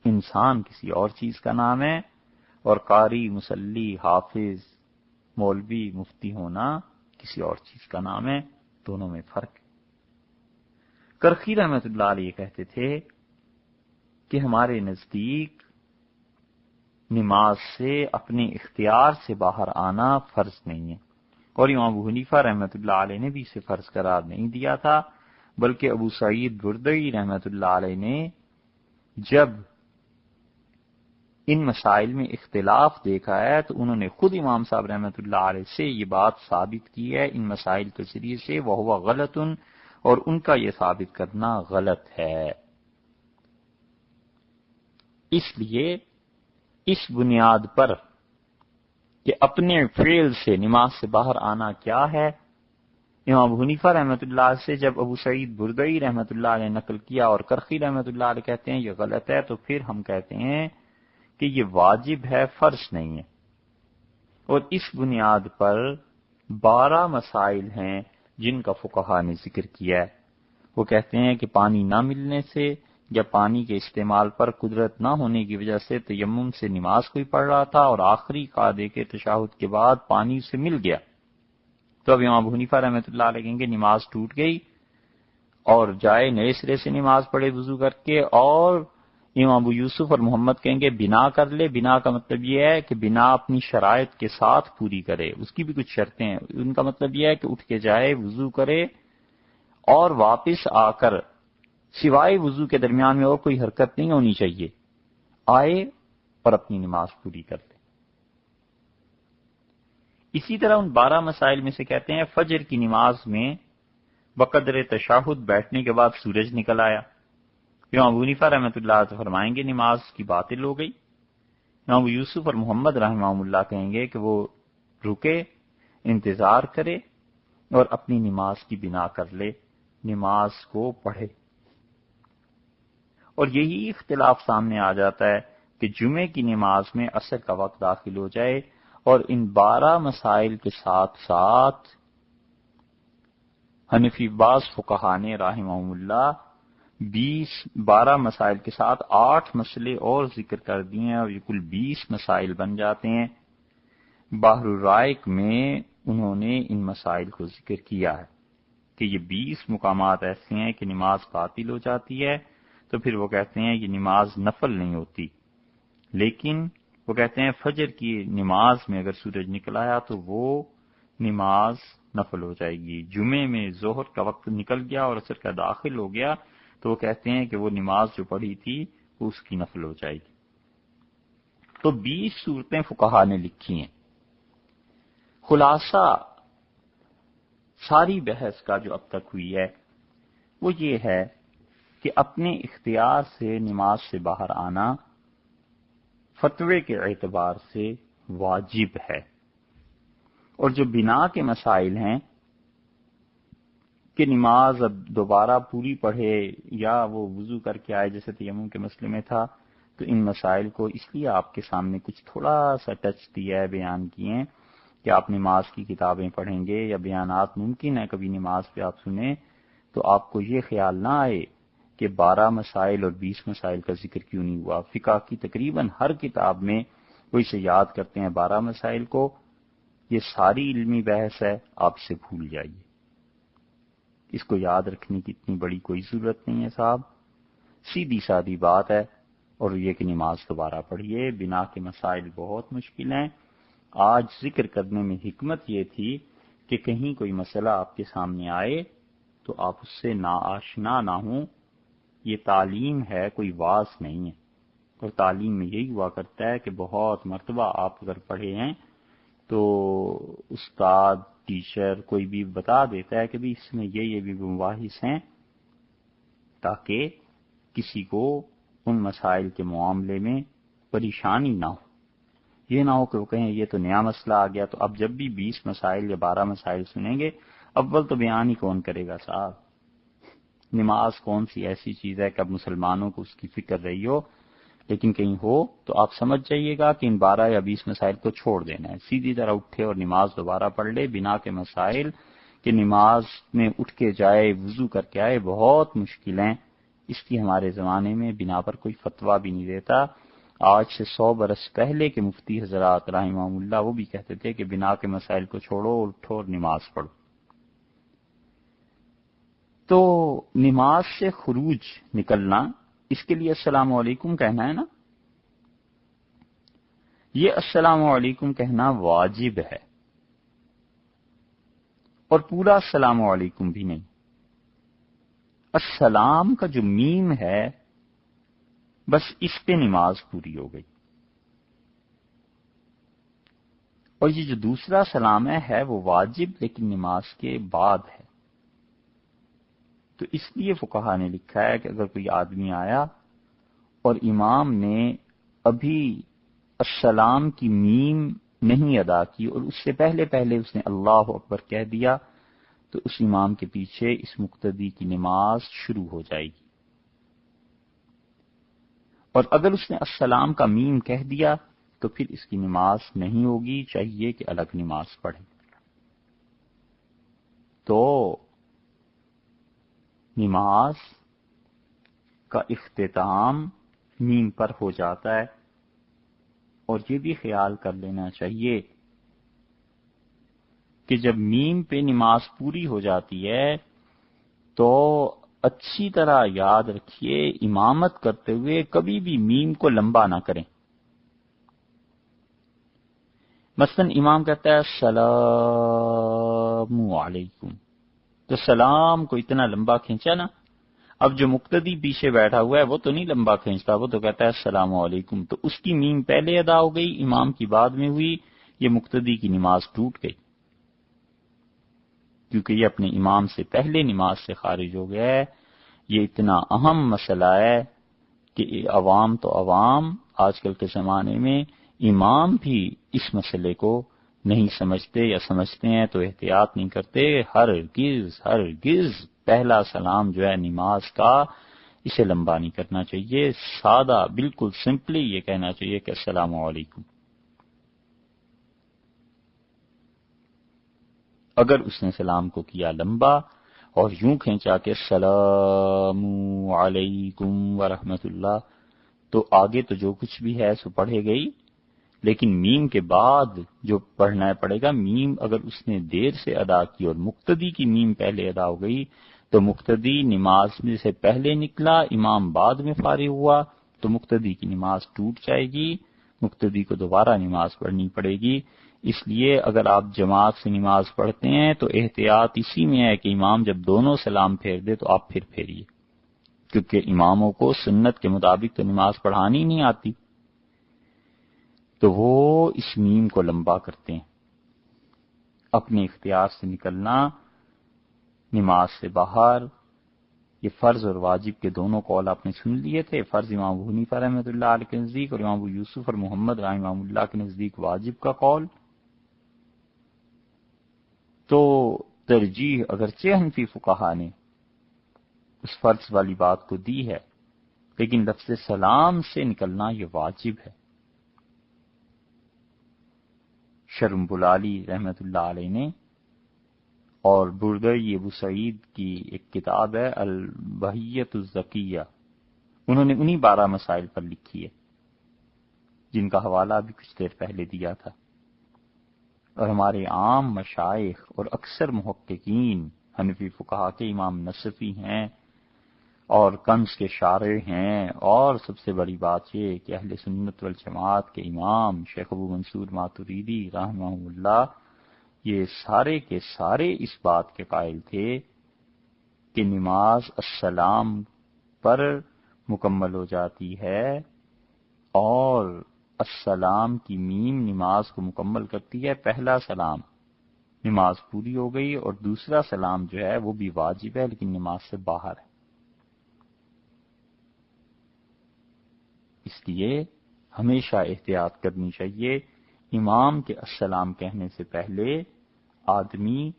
انسان کسی اور چیز کا نام ہے، اور قاری مصلی حافظ مولوی مفتی ہونا کسی اور چیز کا نام ہے، دونوں میں فرق ہے۔ کرخی رحمت اللہ علیہ کہتے تھے کہ ہمارے نزدیک نماز سے اپنے اختیار سے باہر آنا فرض نہیں ہے، اور امام ابو حنیفہ رحمت اللہ علیہ نے بھی اسے فرض قرار نہیں دیا تھا، بلکہ ابو سعید بردئی رحمت اللہ علیہ نے جب ان مسائل میں اختلاف دیکھا ہے تو انہوں نے خود امام صاحب رحمت اللہ علیہ سے یہ بات ثابت کی ہے ان مسائل کے ذریعے سے، وَهُوَ غَلَطٌ، اور ان کا یہ ثابت کرنا غلط ہے۔ اس لیے اس بنیاد پر کہ اپنے فعل سے نماز سے باہر آنا کیا ہے، امام ابو حنیفہ رحمۃ اللہ سے جب ابو سعید بردئی رحمۃ اللہ علیہ نقل کیا اور کرخی رحمۃ اللہ علیہ کہتے ہیں یہ غلط ہے، تو پھر ہم کہتے ہیں کہ یہ واجب ہے، فرض نہیں ہے۔ اور اس بنیاد پر 12 مسائل ہیں جن کا فقہا نے ذکر کیا ہے۔ وہ کہتے ہیں کہ پانی نہ ملنے سے یا پانی کے استعمال پر قدرت نہ ہونے کی وجہ سے تیمم سے نماز کوئی پڑھ رہا تھا اور آخری قاعدے کے تشہد کے بعد پانی سے مل گیا، تو اب امام ابو حنیفہ رحمۃ اللہ علیہ کہیں گے نماز ٹوٹ گئی اور جائے نئے سرے سے نماز پڑھے وضو کر کے، اور امام ابو یوسف اور محمد کہیں گے بنا کر لے۔ بنا کا مطلب یہ ہے کہ بنا اپنی شرائط کے ساتھ پوری کرے، اس کی بھی کچھ شرطیں ہیں، ان کا مطلب یہ ہے کہ اٹھ کے جائے وضو کرے اور واپس آ کر سوائے وضو کے درمیان میں اور کوئی حرکت نہیں ہونی چاہیے، آئے اور اپنی نماز پوری کر لے۔ اسی طرح ان 12 مسائل میں سے کہتے ہیں فجر کی نماز میں بقدر تشہد بیٹھنے کے بعد سورج نکل آیا، امام ابو حنیفہ رحمۃ اللہ علیہ فرمائیں گے نماز کی باطل ہو گئی۔ امام ابو یوسف اور محمد رحمہ اللہ کہیں گے کہ وہ رکے، انتظار کرے اور اپنی نماز کی بنا کر لے، نماز کو پڑھے۔ اور یہی اختلاف سامنے آ جاتا ہے کہ جمعے کی نماز میں عصر کا وقت داخل ہو جائے، اور ان 12 مسائل کے ساتھ ساتھ حنفی بعض فقہا نے رحمہم اللہ 12 مسائل کے ساتھ 8 مسئلے اور ذکر کر دیے ہیں، اور یہ کل 20 مسائل بن جاتے ہیں۔ بحر الرائق میں انہوں نے ان مسائل کو ذکر کیا ہے کہ یہ 20 مقامات ایسے ہیں کہ نماز باطل ہو جاتی ہے، تو پھر وہ کہتے ہیں یہ نماز نفل نہیں ہوتی، لیکن وہ کہتے ہیں فجر کی نماز میں اگر سورج نکل آیا تو وہ نماز نفل ہو جائے گی۔ جمعے میں ظہر کا وقت نکل گیا اور عصر کا داخل ہو گیا تو وہ کہتے ہیں کہ وہ نماز جو پڑھی تھی وہ اس کی نفل ہو جائے گی۔ تو 20 صورتیں فقہا نے لکھی ہیں۔ خلاصہ ساری بحث کا جو اب تک ہوئی ہے وہ یہ ہے کہ اپنے اختیار سے نماز سے باہر آنا فتوے کے اعتبار سے واجب ہے، اور جو بنا کے مسائل ہیں کہ نماز اب دوبارہ پوری پڑھے یا وہ وضو کر کے آئے جیسے تیمم کے مسئلے میں تھا، تو ان مسائل کو اس لیے آپ کے سامنے کچھ تھوڑا سا ٹچ دیا ہے، بیان کیے ہیں کہ آپ نماز کی کتابیں پڑھیں گے یا بیانات ممکن ہے کبھی نماز پہ آپ سنیں تو آپ کو یہ خیال نہ آئے کہ 12 مسائل اور 20 مسائل کا ذکر کیوں نہیں ہوا۔ فقہ کی تقریباً ہر کتاب میں وہ اسے یاد کرتے ہیں 12 مسائل کو، یہ ساری علمی بحث ہے، آپ سے بھول جائیے، اس کو یاد رکھنے کی اتنی بڑی کوئی ضرورت نہیں ہے صاحب، سیدھی سادی بات ہے، اور یہ کہ نماز دوبارہ پڑھیے۔ بنا کے مسائل بہت مشکل ہیں، آج ذکر کرنے میں حکمت یہ تھی کہ کہیں کوئی مسئلہ آپ کے سامنے آئے تو آپ اس سے ناآشنا نہ ہوں، یہ تعلیم ہے، کوئی واعظ نہیں ہے، اور تعلیم میں یہی ہوا کرتا ہے کہ بہت مرتبہ آپ اگر پڑھے ہیں تو استاد ٹیچر کوئی بھی بتا دیتا ہے کہ بھی اس میں یہ بھی مباحث ہیں، تاکہ کسی کو ان مسائل کے معاملے میں پریشانی نہ ہو۔ یہ نہ ہو کہ وہ کہیں یہ تو نیا مسئلہ آ گیا، تو اب جب بھی 20 مسائل یا 12 مسائل سنیں گے، اول تو بیان ہی کون کرے گا صاحب؟ نماز کون سی ایسی چیز ہے کہ اب مسلمانوں کو اس کی فکر رہی ہو؟ لیکن کہیں ہو تو آپ سمجھ جائیے گا کہ ان 12 یا 20 مسائل کو چھوڑ دینا ہے، سیدھی طرح اٹھے اور نماز دوبارہ پڑھ لے بنا کے مسائل کہ نماز میں اٹھ کے جائے، وضو کر کے آئے، بہت مشکل ہیں۔ اس کی ہمارے زمانے میں بنا پر کوئی فتویٰ بھی نہیں دیتا۔ آج سے 100 برس پہلے کے مفتی حضرات رحمہم اللہ وہ بھی کہتے تھے کہ بنا کے مسائل کو چھوڑو، اٹھو اور نماز پڑھو۔ تو نماز سے خروج نکلنا، اس کے لیے السلام علیکم کہنا ہے نا، یہ السلام علیکم کہنا واجب ہے، اور پورا السلام علیکم بھی نہیں۔ السلام کا جو میم ہے بس اس پہ نماز پوری ہو گئی، اور یہ جو دوسرا سلام ہے وہ واجب لیکن نماز کے بعد ہے۔ تو اس لیے فقہا نے لکھا ہے کہ اگر کوئی آدمی آیا اور امام نے ابھی السلام کی میم نہیں ادا کی اور اس سے پہلے پہلے اس نے اللہ اکبر کہہ دیا، تو اس امام کے پیچھے اس مقتدی کی نماز شروع ہو جائے گی، اور اگر اس نے السلام کا میم کہہ دیا تو پھر اس کی نماز نہیں ہوگی، چاہیے کہ الگ نماز پڑھے۔ تو نماز کا اختتام میم پر ہو جاتا ہے، اور یہ بھی خیال کر لینا چاہیے کہ جب میم پہ نماز پوری ہو جاتی ہے تو اچھی طرح یاد رکھیے امامت کرتے ہوئے کبھی بھی میم کو لمبا نہ کریں۔ مثلا امام کہتا ہے السلام علیکم، تو سلام کو اتنا لمبا کھینچا نا، اب جو مقتدی پیچھے بیٹھا ہوا ہے وہ تو نہیں لمبا کھینچتا، وہ تو کہتا ہے السلام علیکم، تو اس کی میم پہلے ادا ہو گئی، امام کی بعد میں ہوئی، یہ مقتدی کی نماز ٹوٹ گئی، کیونکہ یہ اپنے امام سے پہلے نماز سے خارج ہو گیا ہے۔ یہ اتنا اہم مسئلہ ہے کہ عوام تو عوام آج کل کے زمانے میں، امام بھی اس مسئلے کو نہیں سمجھتے، یا سمجھتے ہیں تو احتیاط نہیں کرتے۔ ہرگز پہلا سلام جو ہے نماز کا، اسے لمبا نہیں کرنا چاہیے، سادہ بالکل سمپلی یہ کہنا چاہیے کہ السلام علیکم۔ اگر اس نے سلام کو کیا لمبا اور یوں کھینچا کہ السلام علیکم ورحمۃ اللہ، تو آگے تو جو کچھ بھی ہے سو پڑھے گئی، لیکن میم کے بعد جو پڑھنا پڑے گا، میم اگر اس نے دیر سے ادا کی اور مقتدی کی میم پہلے ادا ہو گئی تو مقتدی نماز میں سے پہلے نکلا، امام بعد میں فارغ ہوا، تو مقتدی کی نماز ٹوٹ جائے گی، مقتدی کو دوبارہ نماز پڑھنی پڑے گی۔ اس لیے اگر آپ جماعت سے نماز پڑھتے ہیں تو احتیاط اسی میں ہے کہ امام جب دونوں سلام پھیر دے تو آپ پھر پھیریے، کیونکہ اماموں کو سنت کے مطابق تو نماز پڑھانی نہیں آتی، تو وہ اس میم کو لمبا کرتے ہیں۔ اپنے اختیار سے نکلنا نماز سے باہر، یہ فرض اور واجب کے دونوں قول آپ نے سن لیے تھے۔ فرض امام ابو حنیفہ رحمۃ اللہ علیہ کے نزدیک، اور امام ابو یوسف اور محمد رحمہ اللہ کے نزدیک واجب کا قول۔ تو ترجیح اگرچہ حنفی فقہا نے اس فرض والی بات کو دی ہے، لیکن لفظ سلام سے نکلنا یہ واجب ہے۔ شرم بلالی رحمۃ اللہ علیہ نے، اور بردئی ابو سعید کی ایک کتاب ہے البہیۃ الزکیہ، انہوں نے انہی 12 مسائل پر لکھی ہے، جن کا حوالہ بھی کچھ دیر پہلے دیا تھا۔ اور ہمارے عام مشائخ اور اکثر محققین حنفی فقہا کے امام نصفی ہیں اور کنز کے شارح ہیں، اور سب سے بڑی بات یہ کہ اہل سنت والجماعت کے امام شیخ ابو منصور ماتوریدی رحمہ اللہ، یہ سارے کے سارے اس بات کے قائل تھے کہ نماز السلام پر مکمل ہو جاتی ہے، اور السلام کی میم نماز کو مکمل کرتی ہے۔ پہلا سلام نماز پوری ہو گئی، اور دوسرا سلام جو ہے وہ بھی واجب ہے لیکن نماز سے باہر ہے۔ اس لیے ہمیشہ احتیاط کرنی چاہیے امام کے السلام کہنے سے پہلے آدمی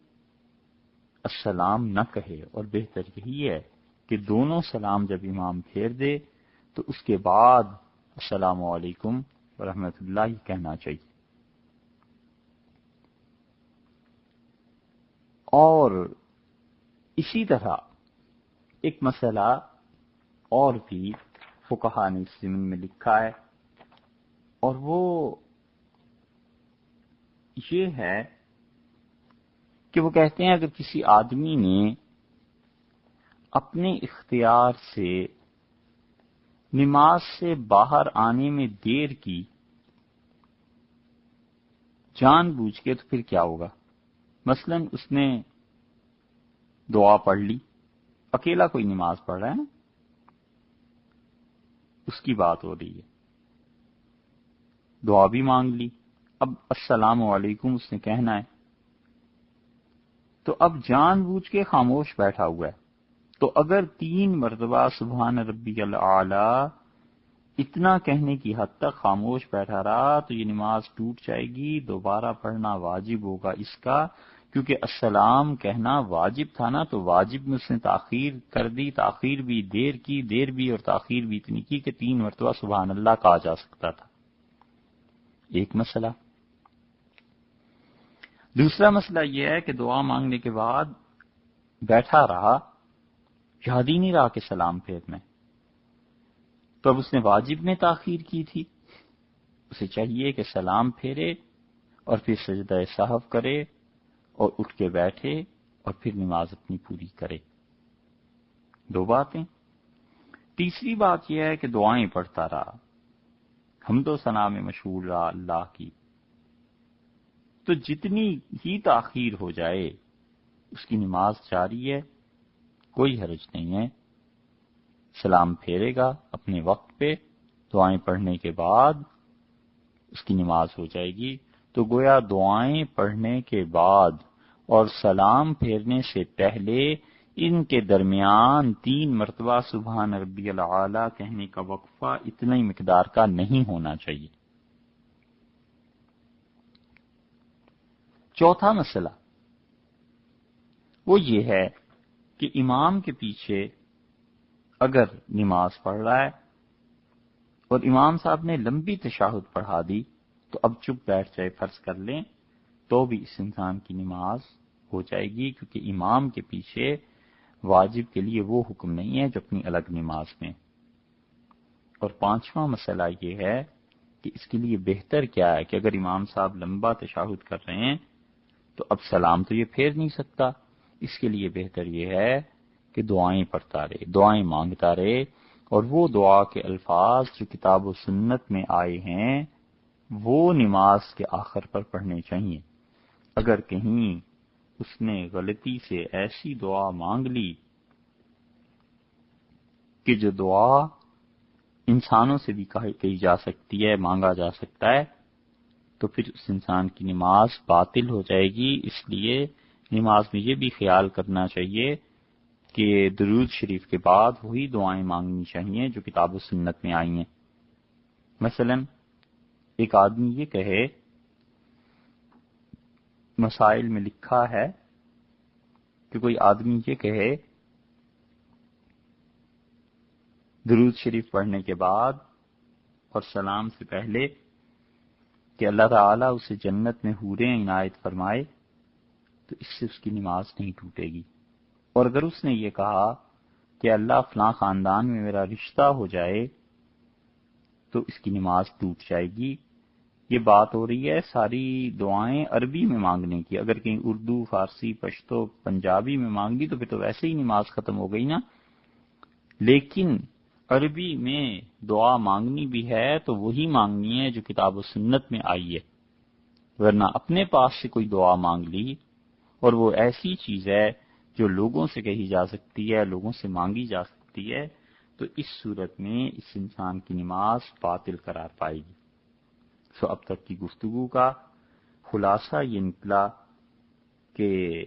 السلام نہ کہے، اور بہتر یہی ہے کہ دونوں سلام جب امام پھیر دے تو اس کے بعد السلام علیکم ورحمۃ اللہ کہنا چاہیے۔ اور اسی طرح ایک مسئلہ اور بھی فقہا نے اس ضمن میں لکھا ہے، اور وہ یہ ہے کہ وہ کہتے ہیں اگر کسی آدمی نے اپنے اختیار سے نماز سے باہر آنے میں دیر کی جان بوجھ کے، تو پھر کیا ہوگا؟ مثلا اس نے دعا پڑھ لی، اکیلا کوئی نماز پڑھ رہا ہے نا، اس کی بات ہو رہی ہے، دعا بھی مانگ لی، اب السلام علیکم اس نے کہنا ہے، تو اب جان بوجھ کے خاموش بیٹھا ہوا ہے، تو اگر 3 مرتبہ سبحان ربی الاعلی اتنا کہنے کی حد تک خاموش بیٹھا رہا تو یہ نماز ٹوٹ جائے گی، دوبارہ پڑھنا واجب ہوگا اس کا، کیونکہ السلام کہنا واجب تھا نا، تو واجب میں اس نے تاخیر کر دی، تاخیر بھی دیر کی، دیر بھی اور تاخیر بھی اتنی کی کہ 3 مرتبہ سبحان اللہ کہا جا سکتا تھا۔ ایک مسئلہ۔ دوسرا مسئلہ یہ ہے کہ دعا مانگنے کے بعد بیٹھا رہا، یاد ہی نہیں رہا کہ سلام پھیرنا ہے، تو اب اس نے واجب میں تاخیر کی تھی، اسے چاہیے کہ سلام پھیرے اور پھر سجدہ سہو کرے اور اٹھ کے بیٹھے اور پھر نماز اپنی پوری کرے۔ 2 باتیں۔ تیسری بات یہ ہے کہ دعائیں پڑھتا رہا، حمد و ثنا میں مشغول رہا اللہ کی، تو جتنی ہی تاخیر ہو جائے اس کی نماز جاری ہے، کوئی حرج نہیں ہے، سلام پھیرے گا اپنے وقت پہ، دعائیں پڑھنے کے بعد اس کی نماز ہو جائے گی۔ تو گویا دعائیں پڑھنے کے بعد اور سلام پھیرنے سے پہلے ان کے درمیان 3 مرتبہ سبحان ربی الاعلی کہنے کا وقفہ اتنا ہی مقدار کا نہیں ہونا چاہیے۔ چوتھا مسئلہ وہ یہ ہے کہ امام کے پیچھے اگر نماز پڑھ رہا ہے اور امام صاحب نے لمبی تشہد پڑھا دی تو اب چپ بیٹھ جائے، فرض کر لیں، تو بھی اس انسان کی نماز ہو جائے گی، کیونکہ امام کے پیچھے واجب کے لیے وہ حکم نہیں ہے جو اپنی الگ نماز میں۔ اور 5واں مسئلہ یہ ہے کہ اس کے لیے بہتر کیا ہے کہ اگر امام صاحب لمبا تشہد کر رہے ہیں تو اب سلام تو یہ پھیر نہیں سکتا، اس کے لیے بہتر یہ ہے کہ دعائیں پڑھتا رہے، دعائیں مانگتا رہے، اور وہ دعا کے الفاظ جو کتاب و سنت میں آئے ہیں وہ نماز کے آخر پر پڑھنے چاہیے۔ اگر کہیں اس نے غلطی سے ایسی دعا مانگ لی کہ جو دعا انسانوں سے بھی کہی جا سکتی ہے، مانگا جا سکتا ہے، تو پھر اس انسان کی نماز باطل ہو جائے گی۔ اس لیے نماز میں یہ بھی خیال کرنا چاہیے کہ درود شریف کے بعد وہی دعائیں مانگنی چاہیے جو کتاب و سنت میں آئی ہیں۔ مثلا ایک آدمی یہ کہے، مسائل میں لکھا ہے کہ کوئی آدمی یہ کہے درود شریف پڑھنے کے بعد اور سلام سے پہلے کہ اللہ تعالیٰ اسے جنت میں حوریں عنایت فرمائے، تو اس سے اس کی نماز نہیں ٹوٹے گی۔ اور اگر اس نے یہ کہا کہ اللہ فلاں خاندان میں میرا رشتہ ہو جائے تو اس کی نماز ٹوٹ جائے گی۔ یہ بات ہو رہی ہے ساری دعائیں عربی میں مانگنے کی، اگر کہیں اردو، فارسی، پشتو، پنجابی میں مانگ لی تو پھر تو ویسے ہی نماز ختم ہو گئی نا۔ لیکن عربی میں دعا مانگنی بھی ہے تو وہی مانگنی ہے جو کتاب و سنت میں آئی ہے، ورنہ اپنے پاس سے کوئی دعا مانگ لی اور وہ ایسی چیز ہے جو لوگوں سے کہی جا سکتی ہے، لوگوں سے مانگی جا سکتی ہے، تو اس صورت میں اس انسان کی نماز باطل قرار پائے گی۔ سو اب تک کی گفتگو کا خلاصہ یہ نکلا کہ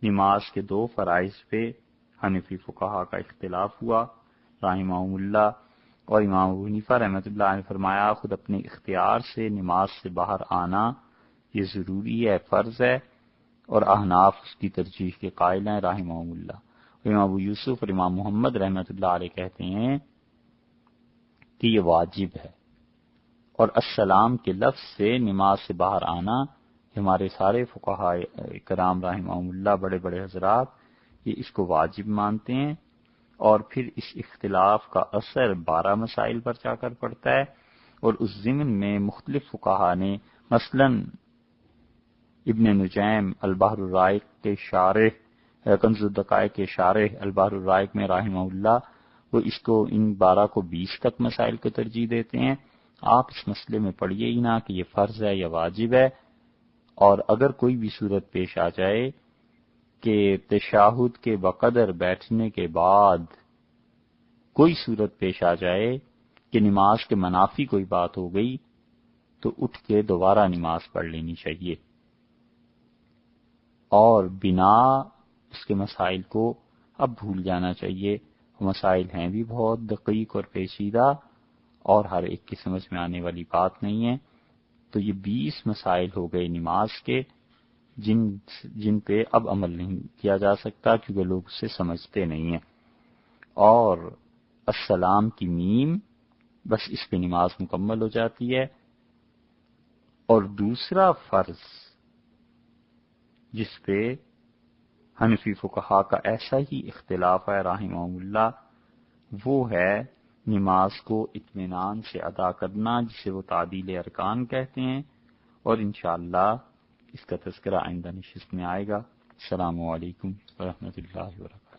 نماز کے 2 فرائض پہ حنفی فقہا کا اختلاف ہوا رحمہم اللہ، اور امام ابو حنیفہ رحمۃ اللہ علیہ نے فرمایا خود اپنے اختیار سے نماز سے باہر آنا یہ ضروری ہے، فرض ہے، اور احناف اس کی ترجیح کے قائل ہیں رحمہم اللہ۔ امام ابو یوسف اور امام محمد رحمۃ اللہ علیہ کہتے ہیں کہ یہ واجب ہے، اور السلام کے لفظ سے نماز سے باہر آنا ہمارے سارے فقہاء کرام رحمہم اللہ، بڑے بڑے حضرات، یہ اس کو واجب مانتے ہیں، اور پھر اس اختلاف کا اثر 12 مسائل پر جا کر پڑتا ہے، اور اس ضمن میں مختلف فقہاء نے مثلا ابن نجیم البحر الرائق کے شارح، کنز الدقائق کے شارح البحر الرائق میں رحمہ اللہ، وہ اس کو ان 12 کو 20 تک مسائل کو ترجیح دیتے ہیں۔ آپ اس مسئلے میں پڑھیے ہی نہ کہ یہ فرض ہے یا واجب ہے، اور اگر کوئی بھی صورت پیش آ جائے کہ تشہد کے بقدر بیٹھنے کے بعد کوئی صورت پیش آ جائے کہ نماز کے منافی کوئی بات ہو گئی، تو اٹھ کے دوبارہ نماز پڑھ لینی چاہیے، اور بنا اس کے مسائل کو اب بھول جانا چاہیے۔ مسائل ہیں بھی بہت دقیق اور پیچیدہ، اور ہر ایک کی سمجھ میں آنے والی بات نہیں ہے۔ تو یہ 20 مسائل ہو گئے نماز کے جن پہ اب عمل نہیں کیا جا سکتا کیونکہ لوگ اسے سمجھتے نہیں ہیں، اور السلام کی میم بس اس پہ نماز مکمل ہو جاتی ہے۔ اور دوسرا فرض جس پہ حنفی فقہا کا ایسا ہی اختلاف ہے رحمہم اللہ، وہ ہے نماز کو اطمینان سے ادا کرنا، جسے وہ تعدیل ارکان کہتے ہیں، اور انشاءاللہ اس کا تذکرہ آئندہ نشست میں آئے گا۔ السلام علیکم ورحمۃ اللہ وبرکاتہ۔